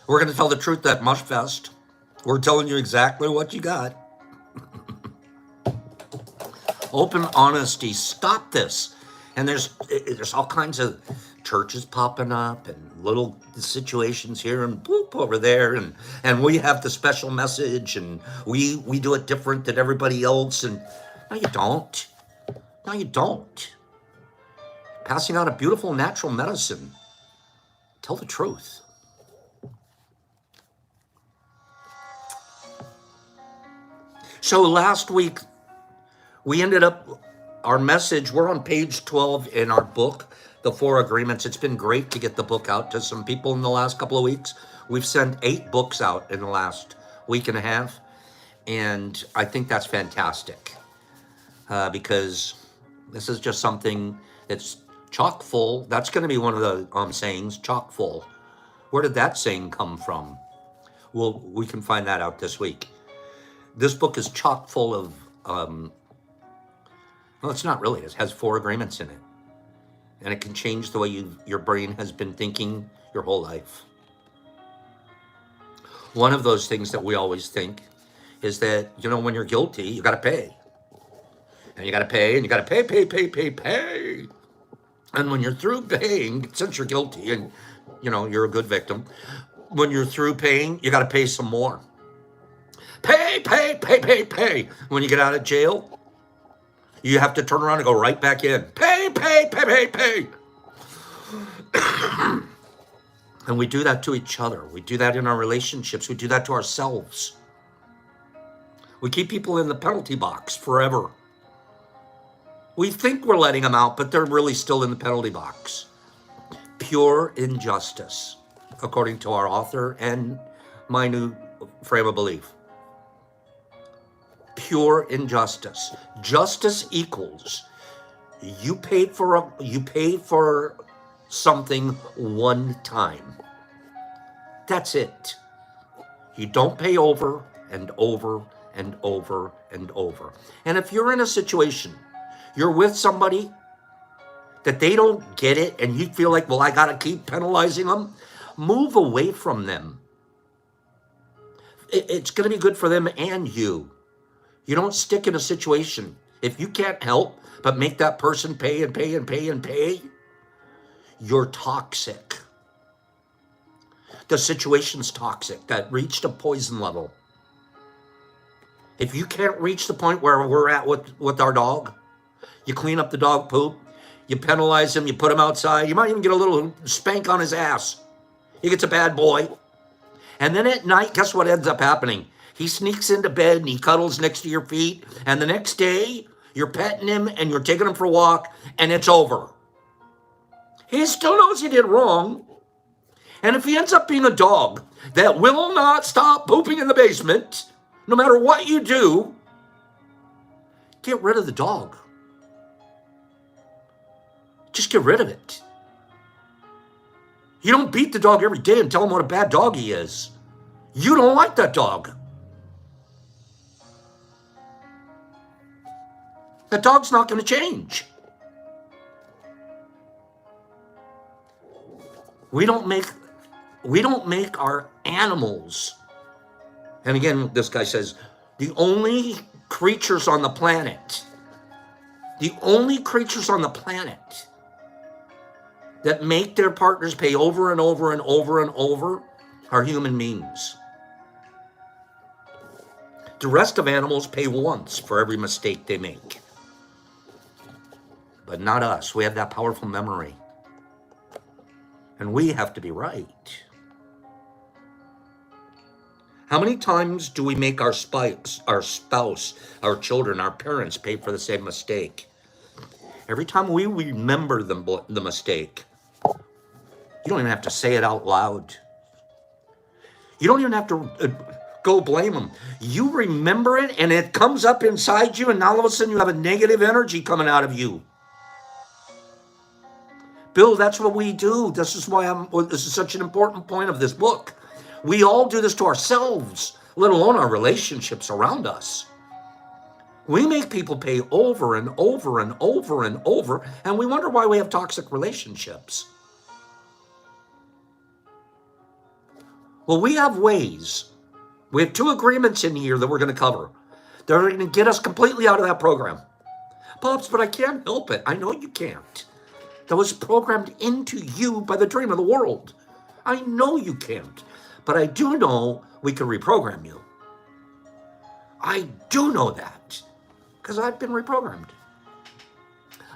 Speaker 1: We're going to tell the truth at Mushfest. We're telling you exactly what you got. Open honesty. Stop this. And there's all kinds of churches popping up and little situations here and boop over there, and we have the special message and we do it different than everybody else. And no, you don't. No, you don't. Passing out a beautiful natural medicine. Tell the truth. So last week we ended up our message. We're on page 12 in our book, The 4 Agreements. It's been great to get the book out to some people in the last couple of weeks. We've sent 8 books out in the last week and a half, and I think that's fantastic because this is just something that's chock full. That's going to be one of the sayings, chock full. Where did that saying come from? Well, we can find that out this week. This book is chock full of, well, it's not really. It has 4 agreements in it. And it can change the way your brain has been thinking your whole life. One of those things that we always think is that, when you're guilty, you got to pay. And you got to pay, and you got to pay. And when you're through paying, since you're guilty and you're a good victim, when you're through paying, you got to pay some more. Pay. When you get out of jail, you have to turn around and go right back in. Pay. And we do that to each other. We do that in our relationships. We do that to ourselves. We keep people in the penalty box forever. We think we're letting them out, but they're really still in the penalty box. Pure injustice, according to our author and my new frame of belief. Pure injustice. Justice equals you paid for something one time. That's it. You don't pay over and over and over and over. And if you're in a situation, you're with somebody that they don't get it and you feel like, well, I got to keep penalizing them, move away from them. It's going to be good for them and you. You don't stick in a situation. If you can't help but make that person pay and pay and pay and pay, you're toxic. The situation's toxic. That reached a poison level. If you can't reach the point where we're at with our dog, you clean up the dog poop, you penalize him, you put him outside, you might even get a little spank on his ass. He gets a bad boy. And then at night, guess what ends up happening? He sneaks into bed and he cuddles next to your feet. And the next day, you're petting him and you're taking him for a walk and it's over. He still knows he did wrong. And if he ends up being a dog that will not stop pooping in the basement, no matter what you do, get rid of the dog. Just get rid of it. You don't beat the dog every day and tell him what a bad dog he is. You don't like that dog. That dog's not going to change. We don't make our animals. And again, this guy says, the only creatures on the planet that make their partners pay over and over and over and over are human beings. The rest of animals pay once for every mistake they make. But not us. We have that powerful memory. And we have to be right. How many times do we make our spouse, our children, our parents pay for the same mistake? Every time we remember the mistake, you don't even have to say it out loud. You don't even have to go blame them. You remember it and it comes up inside you and all of a sudden you have a negative energy coming out of you. Bill, that's what we do. This is why this is such an important point of this book. We all do this to ourselves, let alone our relationships around us. We make people pay over and over and over and over, and we wonder why we have toxic relationships. Well, we have ways. We have 2 agreements in here that we're going to cover. They're going to get us completely out of that program. Pops, but I can't help it. I know you can't. That was programmed into you by the dream of the world. I know you can't. But I do know we can reprogram you. I do know that. Because I've been reprogrammed.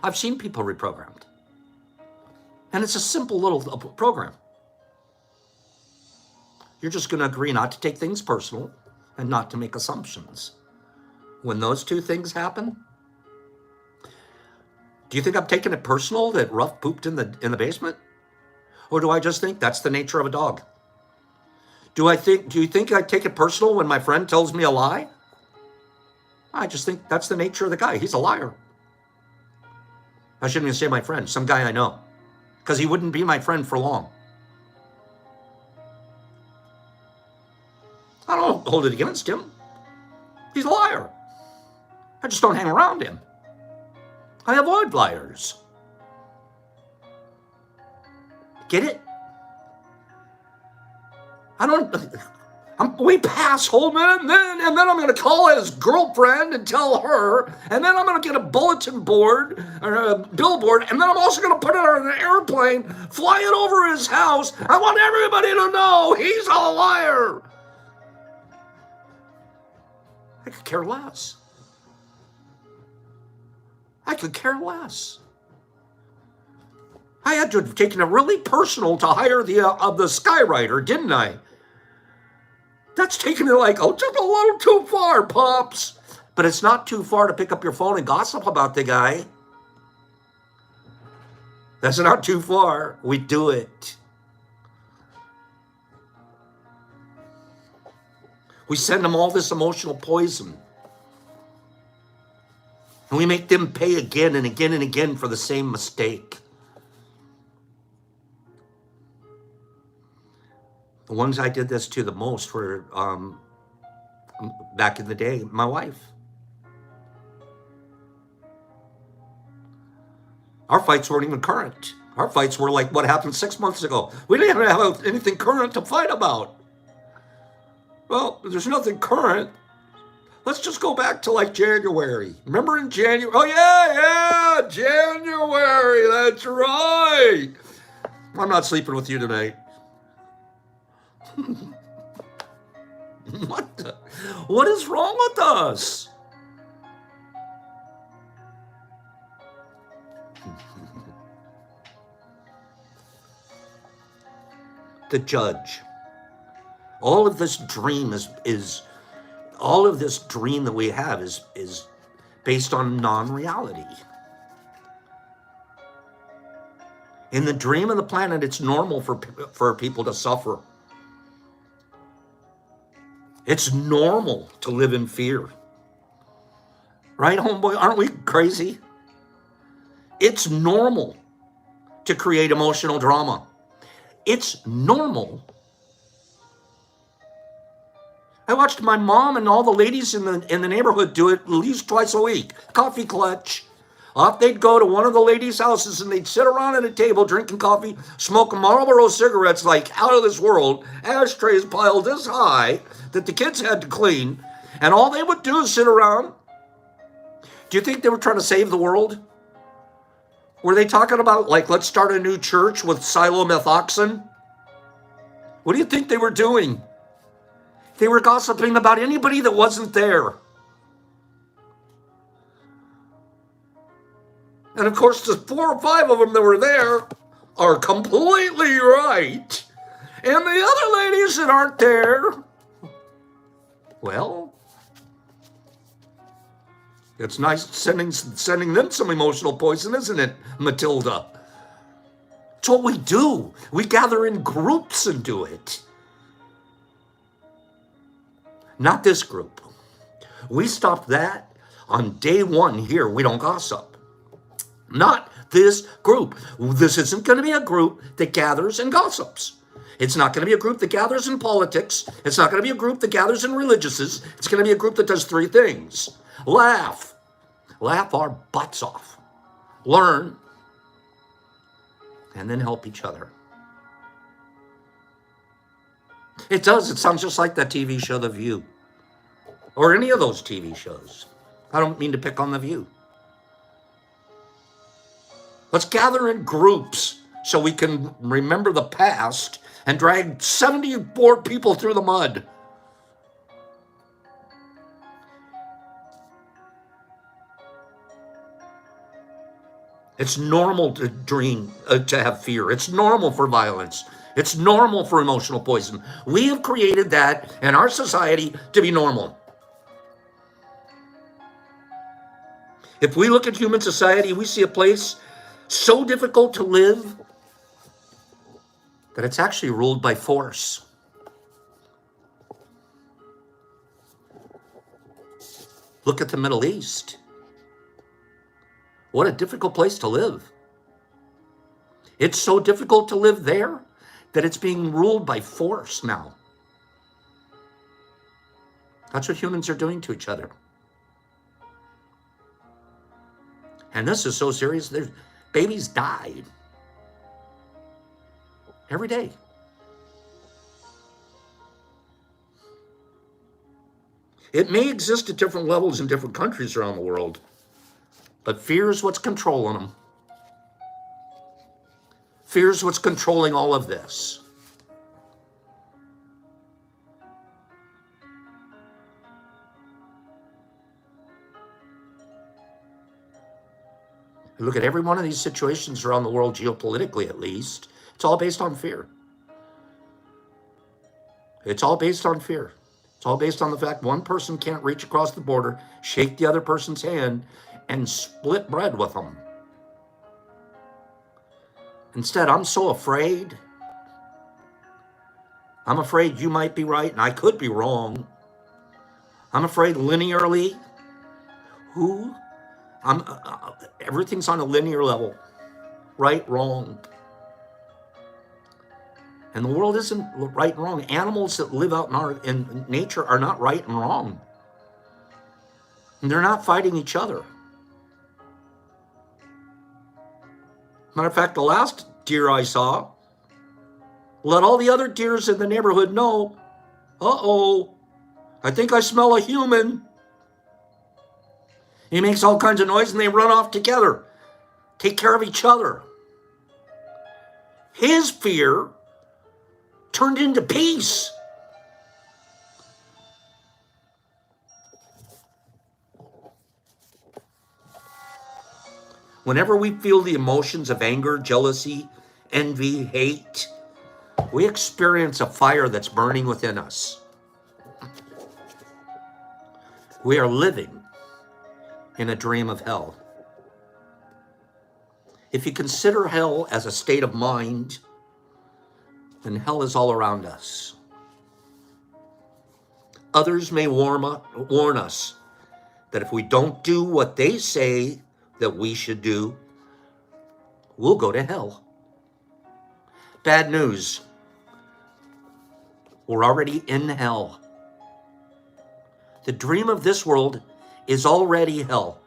Speaker 1: I've seen people reprogrammed. And it's a simple little program. You're just going to agree not to take things personal and not to make assumptions. When those 2 things happen, do you think I'm taking it personal that Ruff pooped in the basement? Or do I just think that's the nature of a dog? Do you think I take it personal when my friend tells me a lie? I just think that's the nature of the guy. He's a liar. I shouldn't even say my friend, some guy I know. Because he wouldn't be my friend for long. I don't hold it against him. He's a liar. I just don't hang around him. I avoid liars. Get it? We pass Holman, and then I'm going to call his girlfriend and tell her, and then I'm going to get a bulletin board or a billboard, and then I'm also going to put it on an airplane, fly it over his house. I want everybody to know he's a liar. I could care less. I could care less. I had to have taken it really personal to hire the skywriter, didn't I? That's taking it like, oh, just a little too far, Pops. But it's not too far to pick up your phone and gossip about the guy. That's not too far. We do it. We send them all this emotional poison. And we make them pay again and again and again for the same mistake. The ones I did this to the most were, back in the day, my wife. Our fights weren't even current. Our fights were like what happened 6 months ago. We didn't even have anything current to fight about. Well, there's nothing current. Let's just go back to like January. Remember in January? Oh, yeah, January. That's right. I'm not sleeping with you tonight. What is wrong with us? The judge. All of this dream is all of this dream that we have is based on non-reality. In the dream of the planet, it's normal for people to suffer. It's normal to live in fear. Right, homeboy? Aren't we crazy? It's normal to create emotional drama. It's normal. I watched my mom and all the ladies in the neighborhood do it at least twice a week. Coffee clutch. Off they'd go to one of the ladies' houses and they'd sit around at a table drinking coffee, smoking Marlboro cigarettes like out of this world, ashtrays piled this high that the kids had to clean, and all they would do is sit around. Do you think they were trying to save the world? Were they talking about, like, let's start a new church with silomethoxin? What do you think they were doing? They were gossiping about anybody that wasn't there. And of course, the 4 or 5 of them that were there are completely right. And the other ladies that aren't there, well, it's nice sending them some emotional poison, isn't it, Matilda? It's what we do. We gather in groups and do it. Not this group. We stopped that on day 1 here. We don't gossip. Not this group. This isn't going to be a group that gathers and gossips. It's not going to be a group that gathers in politics. It's not going to be a group that gathers in religiouses. It's going to be a group that does 3 things. Laugh. Laugh our butts off. Learn. And then help each other. It does. It sounds just like that TV show, The View. Or any of those TV shows. I don't mean to pick on The View. Let's gather in groups so we can remember the past and drag 74 people through the mud. It's normal to dream, to have fear. It's normal for violence. It's normal for emotional poison. We have created that in our society to be normal. If we look at human society, we see a place so difficult to live that it's actually ruled by force. Look at the Middle East. What a difficult place to live. It's so difficult to live there that it's being ruled by force now. That's what humans are doing to each other. And this is so serious. Babies die every day. It may exist at different levels in different countries around the world, but fear is what's controlling them. Fear is what's controlling all of this. Look at every one of these situations around the world, geopolitically at least. It's all based on fear. It's all based on fear. It's all based on the fact one person can't reach across the border, shake the other person's hand, and split bread with them. Instead, I'm so afraid. I'm afraid you might be right and I could be wrong. I'm afraid linearly. Everything's on a linear level. Right, wrong. And the world isn't right and wrong. Animals that live out in nature are not right and wrong. And they're not fighting each other. Matter of fact, the last deer I saw let all the other deers in the neighborhood know, uh-oh, I think I smell a human. He makes all kinds of noise and they run off together, take care of each other. His fear turned into peace. Whenever we feel the emotions of anger, jealousy, envy, hate, we experience a fire that's burning within us. We are living in a dream of hell. If you consider hell as a state of mind, then hell is all around us. Others may warn us that if we don't do what they say that we should do, we'll go to hell. Bad news. We're already in hell. The dream of this world is already hell.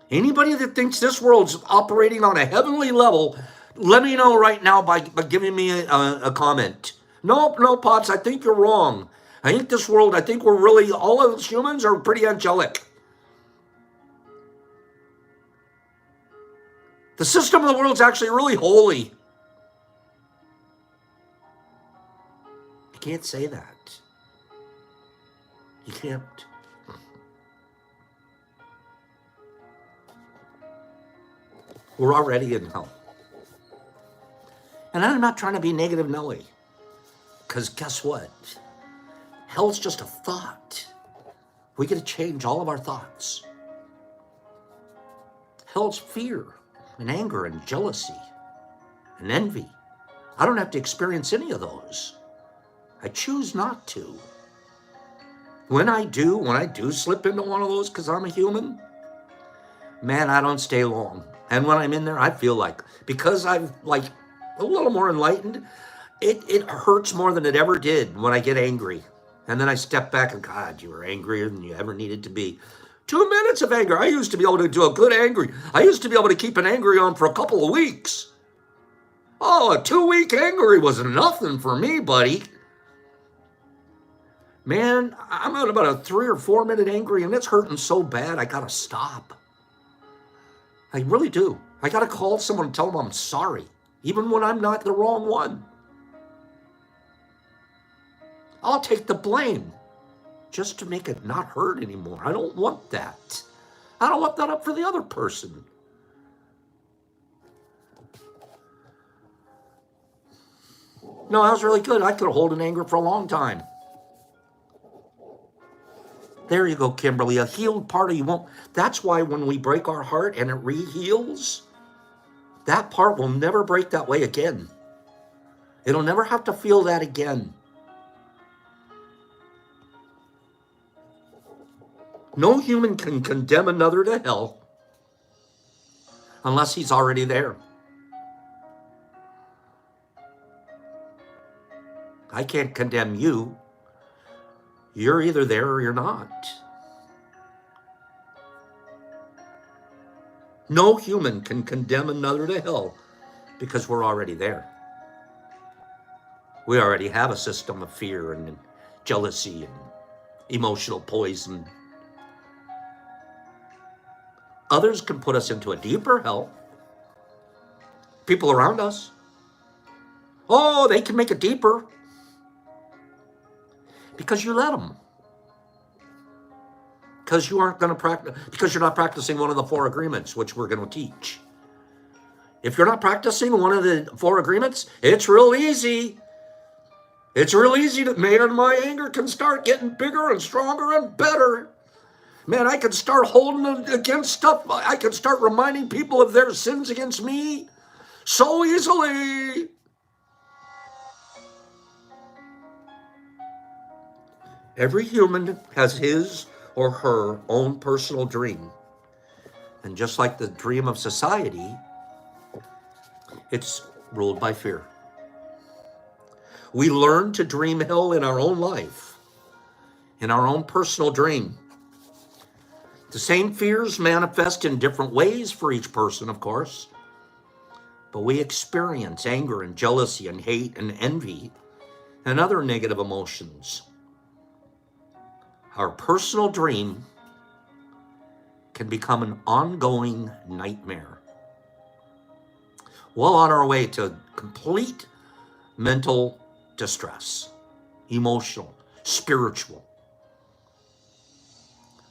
Speaker 1: Anybody that thinks this world's operating on a heavenly level, let me know right now by giving me a comment. No, Pops, I think you're wrong. I think we're really, all of us humans are pretty angelic. The system of the world's actually really holy. You can't say that. You can't. We're already in hell. And I'm not trying to be negative Nelly, because guess what? Hell's just a thought. We get to change all of our thoughts. Hell's fear and anger and jealousy and envy. I don't have to experience any of those. I choose not to. When I do slip into one of those because I'm a human, man, I don't stay long. And when I'm in there, I feel like, because I'm like a little more enlightened, it hurts more than it ever did when I get angry. And then I step back and, God, you were angrier than you ever needed to be. 2 minutes of anger. I used to be able to do a good angry. I used to be able to keep an angry on for a couple of weeks. Oh, a 2-week angry was nothing for me, buddy. Man, I'm at about a 3 or 4 minute angry and it's hurting so bad I gotta stop. I really do. I gotta call someone and tell them I'm sorry, even when I'm not the wrong one. I'll take the blame just to make it not hurt anymore. I don't want that. I don't want that up for the other person. No, that was really good. I could have held an anger for a long time. There you go, Kimberly. A healed part of you won't. That's why when we break our heart and it re-heals, that part will never break that way again. It'll never have to feel that again. No human can condemn another to hell unless he's already there. I can't condemn you. You're either there or you're not. No human can condemn another to hell because we're already there. We already have a system of fear and jealousy and emotional poison. Others can put us into a deeper hell. People around us. Oh, they can make it deeper. Because you let them. Because you aren't going to practice, because you're not practicing one of the 4 agreements, which we're going to teach. If you're not practicing one of the 4 agreements, it's real easy. It's real easy that, man, my anger can start getting bigger and stronger and better. Man, I can start holding against stuff. I can start reminding people of their sins against me so easily. Every human has his or her own personal dream. And just like the dream of society, it's ruled by fear. We learn to dream hell in our own life, in our own personal dream. The same fears manifest in different ways for each person, of course, but we experience anger and jealousy and hate and envy and other negative emotions. Our personal dream can become an ongoing nightmare. Well on our way to complete mental distress, emotional, spiritual.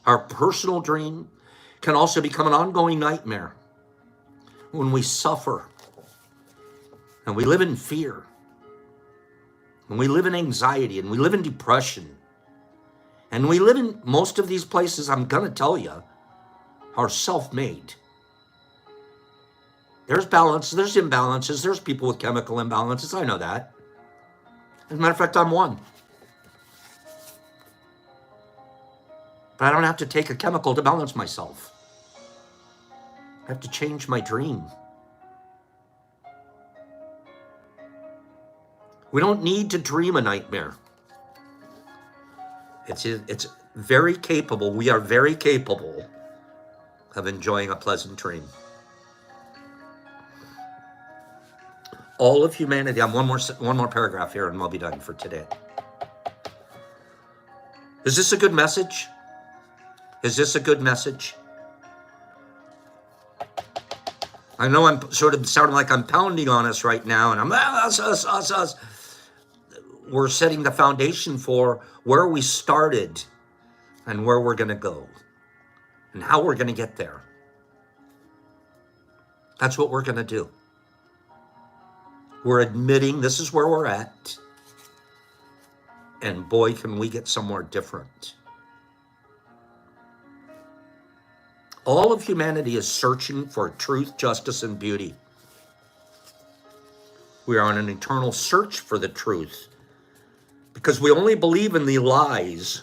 Speaker 1: Our personal dream can also become an ongoing nightmare when we suffer and we live in fear and we live in anxiety and we live in depression and we live in most of these places, I'm going to tell you, are self-made. There's balance, there's imbalances, there's people with chemical imbalances, I know that. As a matter of fact, I'm one. But I don't have to take a chemical to balance myself. I have to change my dream. We don't need to dream a nightmare. It's very capable. We are very capable of enjoying a pleasant dream. All of humanity. I'm one more paragraph here, and we'll be done for today. Is this a good message? Is this a good message? I know I'm sort of sounding like I'm pounding on us right now, and I'm us. We're setting the foundation for where we started and where we're going to go and how we're going to get there. That's what we're going to do. We're admitting this is where we're at, and boy, can we get somewhere different. All of humanity is searching for truth, justice, and beauty. We are on an eternal search for the truth because we only believe in the lies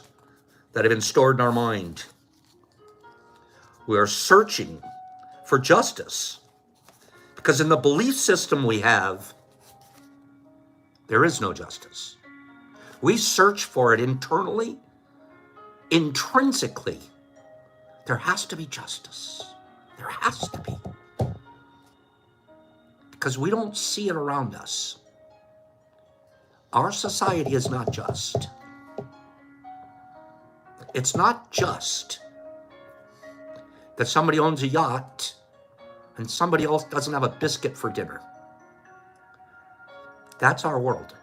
Speaker 1: that have been stored in our mind. We are searching for justice because in the belief system we have, there is no justice. We search for it internally, intrinsically. There has to be justice. There has to be. Because we don't see it around us. Our society is not just. It's not just that somebody owns a yacht and somebody else doesn't have a biscuit for dinner. That's our world.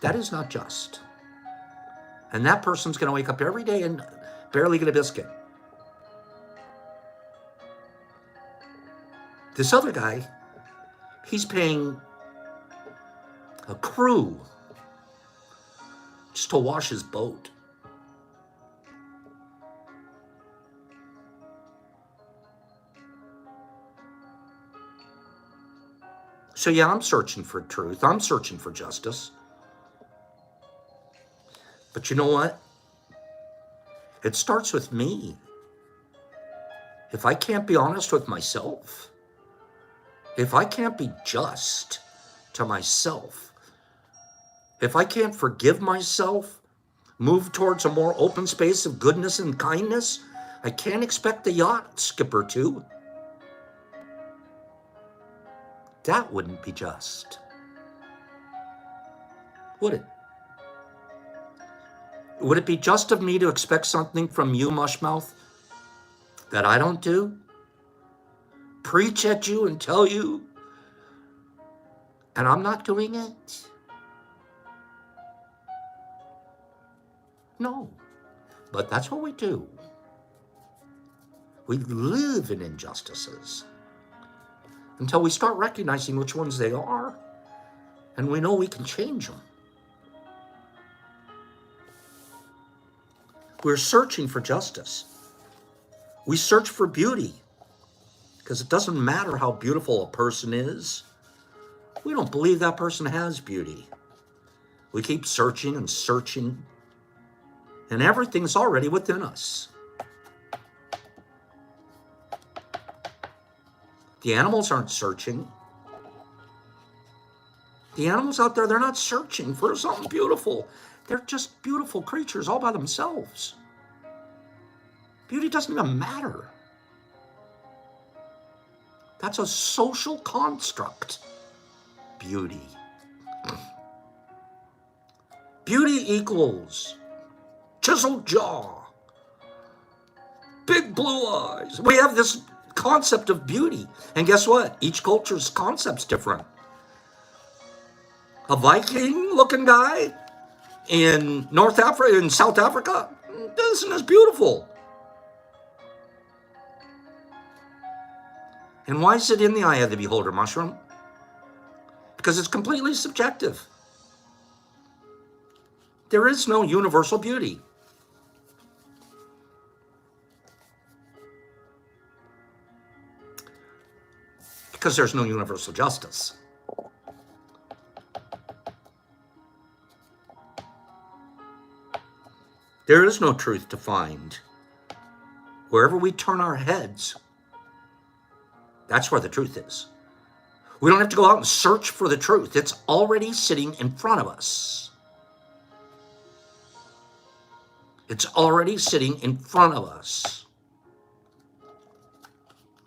Speaker 1: That is not just. And that person's going to wake up every day and barely get a biscuit. This other guy, he's paying a crew just to wash his boat. So yeah, I'm searching for truth. I'm searching for justice. But you know what? It starts with me. If I can't be honest with myself, if I can't be just to myself, if I can't forgive myself, move towards a more open space of goodness and kindness, I can't expect the yacht skipper to. That wouldn't be just, would it? Would it be just of me to expect something from you, Mushmouth, that I don't do? Preach at you and tell you, and I'm not doing it? No, but that's what we do. We live in injustices until we start recognizing which ones they are, and we know we can change them. We're searching for justice. We search for beauty, because it doesn't matter how beautiful a person is. We don't believe that person has beauty. We keep searching and searching, and everything's already within us. The animals aren't searching. The animals out there, they're not searching for something beautiful. They're just beautiful creatures all by themselves. Beauty doesn't even matter. That's a social construct. Beauty. Beauty equals chiseled jaw, big blue eyes. We have this concept of beauty. And guess what? Each culture's concept's different. A Viking-looking guy in South Africa, isn't as beautiful. And why is it in the eye of the beholder, Mushroom? Because it's completely subjective. There is no universal beauty. Because there's no universal justice. There is no truth to find. Wherever we turn our heads, that's where the truth is. We don't have to go out and search for the truth. It's already sitting in front of us. It's already sitting in front of us.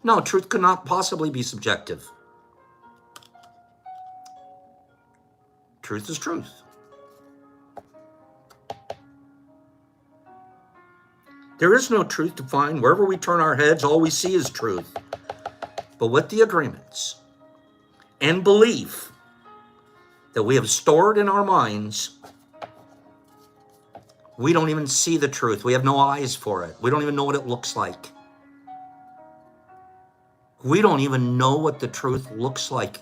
Speaker 1: No, truth could not possibly be subjective. Truth is truth. There is no truth to find. Wherever we turn our heads, all we see is truth. But with the agreements and belief that we have stored in our minds, we don't even see the truth. We have no eyes for it. We don't even know what it looks like. We don't even know what the truth looks like,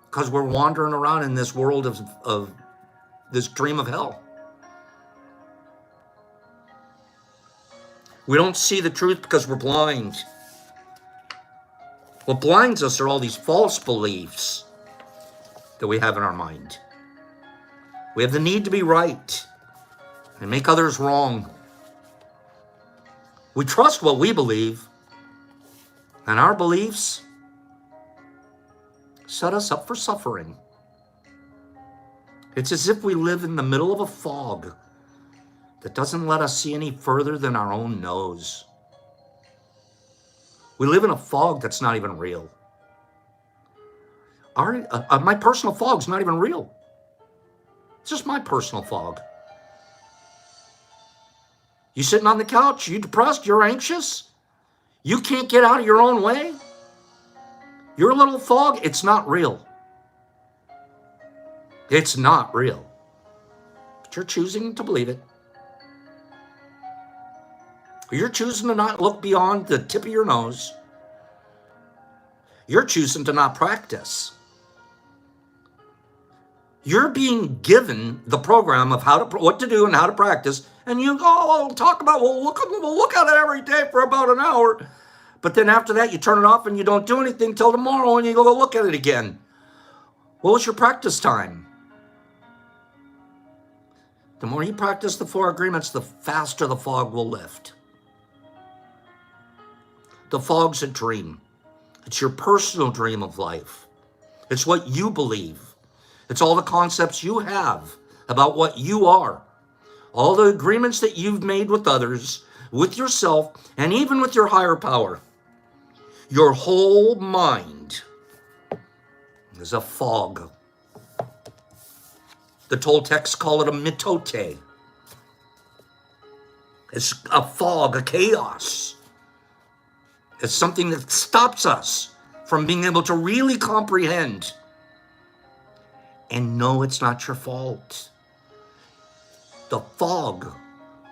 Speaker 1: because we're wandering around in this world of this dream of hell. We don't see the truth because we're blind. What blinds us are all these false beliefs that we have in our mind. We have the need to be right and make others wrong. We trust what we believe, and our beliefs set us up for suffering. It's as if we live in the middle of a fog that doesn't let us see any further than our own nose. We live in a fog that's not even real. My personal fog's not even real. It's just my personal fog. You sitting on the couch, you depressed, you're anxious, you can't get out of your own way. Your little fog, it's not real. It's not real. But you're choosing to believe it. You're choosing to not look beyond the tip of your nose. You're choosing to not practice. You're being given the program of what to do and how to practice, and you we'll look at it every day for about an hour. But then after that, you turn it off and you don't do anything till tomorrow, and you go look at it again. What was your practice time? The more you practice the 4 agreements, the faster the fog will lift. The fog's a dream. It's your personal dream of life. It's what you believe. It's all the concepts you have about what you are. All the agreements that you've made with others, with yourself, and even with your higher power. Your whole mind is a fog. The Toltecs call it a mitote. It's a fog, a chaos. It's something that stops us from being able to really comprehend. And no, it's not your fault. The fog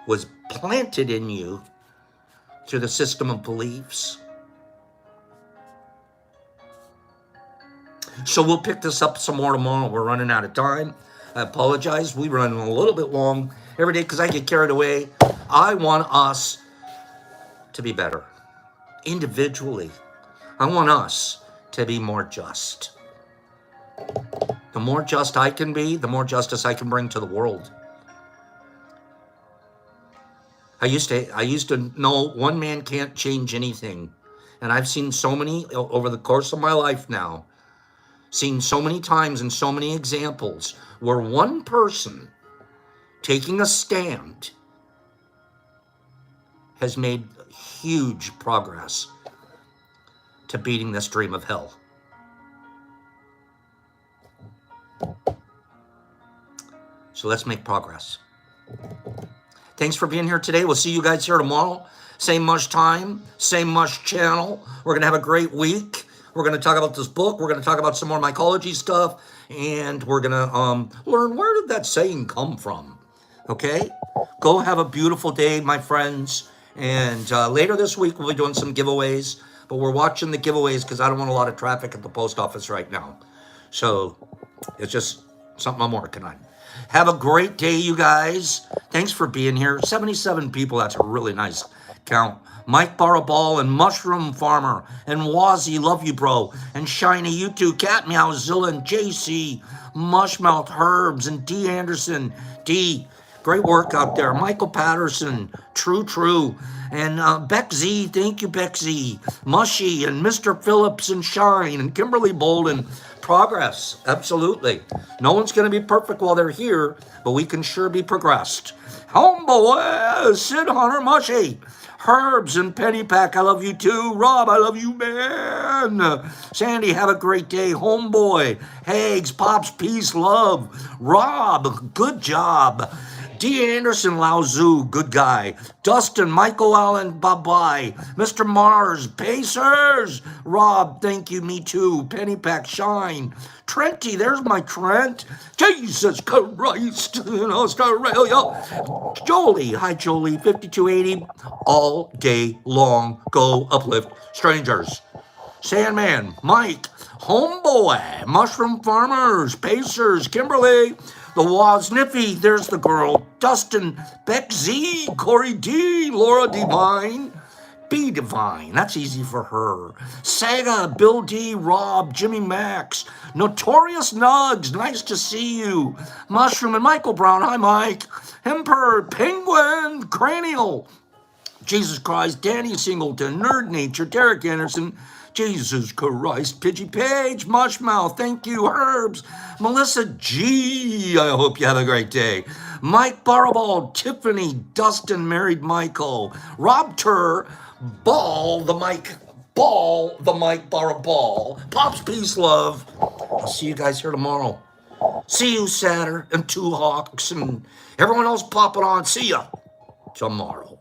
Speaker 1: was planted in you through the system of beliefs. So we'll pick this up some more tomorrow. We're running out of time. I apologize. We run a little bit long every day because I get carried away. I want us to be better individually. I want us to be more just. The more just I can be, the more justice I can bring to the world. I used to know one man can't change anything. And I've seen so many over the course of my life now, seen so many times and so many examples where one person taking a stand has made huge progress to beating this dream of hell. So let's make progress. Thanks for being here today. We'll see you guys here tomorrow. Same mush time, same mush channel. We're going to have a great week. We're going to talk about this book. We're going to talk about some more mycology stuff. And we're going to learn, where did that saying come from? Okay? Go have a beautiful day, my friends. And later this week, we'll be doing some giveaways. But we're watching the giveaways because I don't want a lot of traffic at the post office right now. So it's just something I'm working on. Have a great day, you guys. Thanks for being here. 77 people. That's a really nice count. Mike Barabal and Mushroom Farmer and Wazzy, love you, bro. And Shiny, you too. Cat Meow, Zilla, and JC, Mushmouth, Herbs, and D. Anderson. D, great work out there. Michael Patterson, True. And Beck Z, thank you, Beck Z. Mushy, and Mr. Phillips, and Shine, and Kimberly Bolden. Progress, absolutely. No one's going to be perfect while they're here, but we can sure be progressed. Homeboy, Sid Hunter, Mushy, Herbs and Pennypack, I love you too. Rob, I love you, man. Sandy, have a great day. Homeboy, Hags, Pops, peace, love. Rob, good job. D. Anderson, Lao Tzu, good guy. Dustin, Michael Allen, bye-bye. Mr. Mars, Pacers. Rob, thank you, me too. Pennypack, Shine. Trenty, there's my Trent. Jesus Christ in Australia. Jolie, hi Jolie, 5280. All day long, go uplift strangers. Sandman, Mike, Homeboy, Mushroom Farmers, Pacers, Kimberly, the Waz Niffy, there's the girl, Dustin, Beck Z, Corey D, Laura Divine, B Divine, that's easy for her, Saga, Bill D, Rob, Jimmy Max, Notorious Nugs, nice to see you, Mushroom and Michael Brown, hi Mike, Emperor, Penguin, Cranial, Jesus Christ, Danny Singleton, Nerd Nature, Derek Anderson, Jesus Christ, Pidgey Page, Mushmouth, thank you, Herbs, Melissa G, I hope you have a great day, Mike Barabal, Tiffany, Dustin, Married Michael, Rob Tur, Ball the Mike Barabal, Pops, peace, love. I'll see you guys here tomorrow. See you, Saturn, and Two Hawks, and everyone else popping on. See ya tomorrow.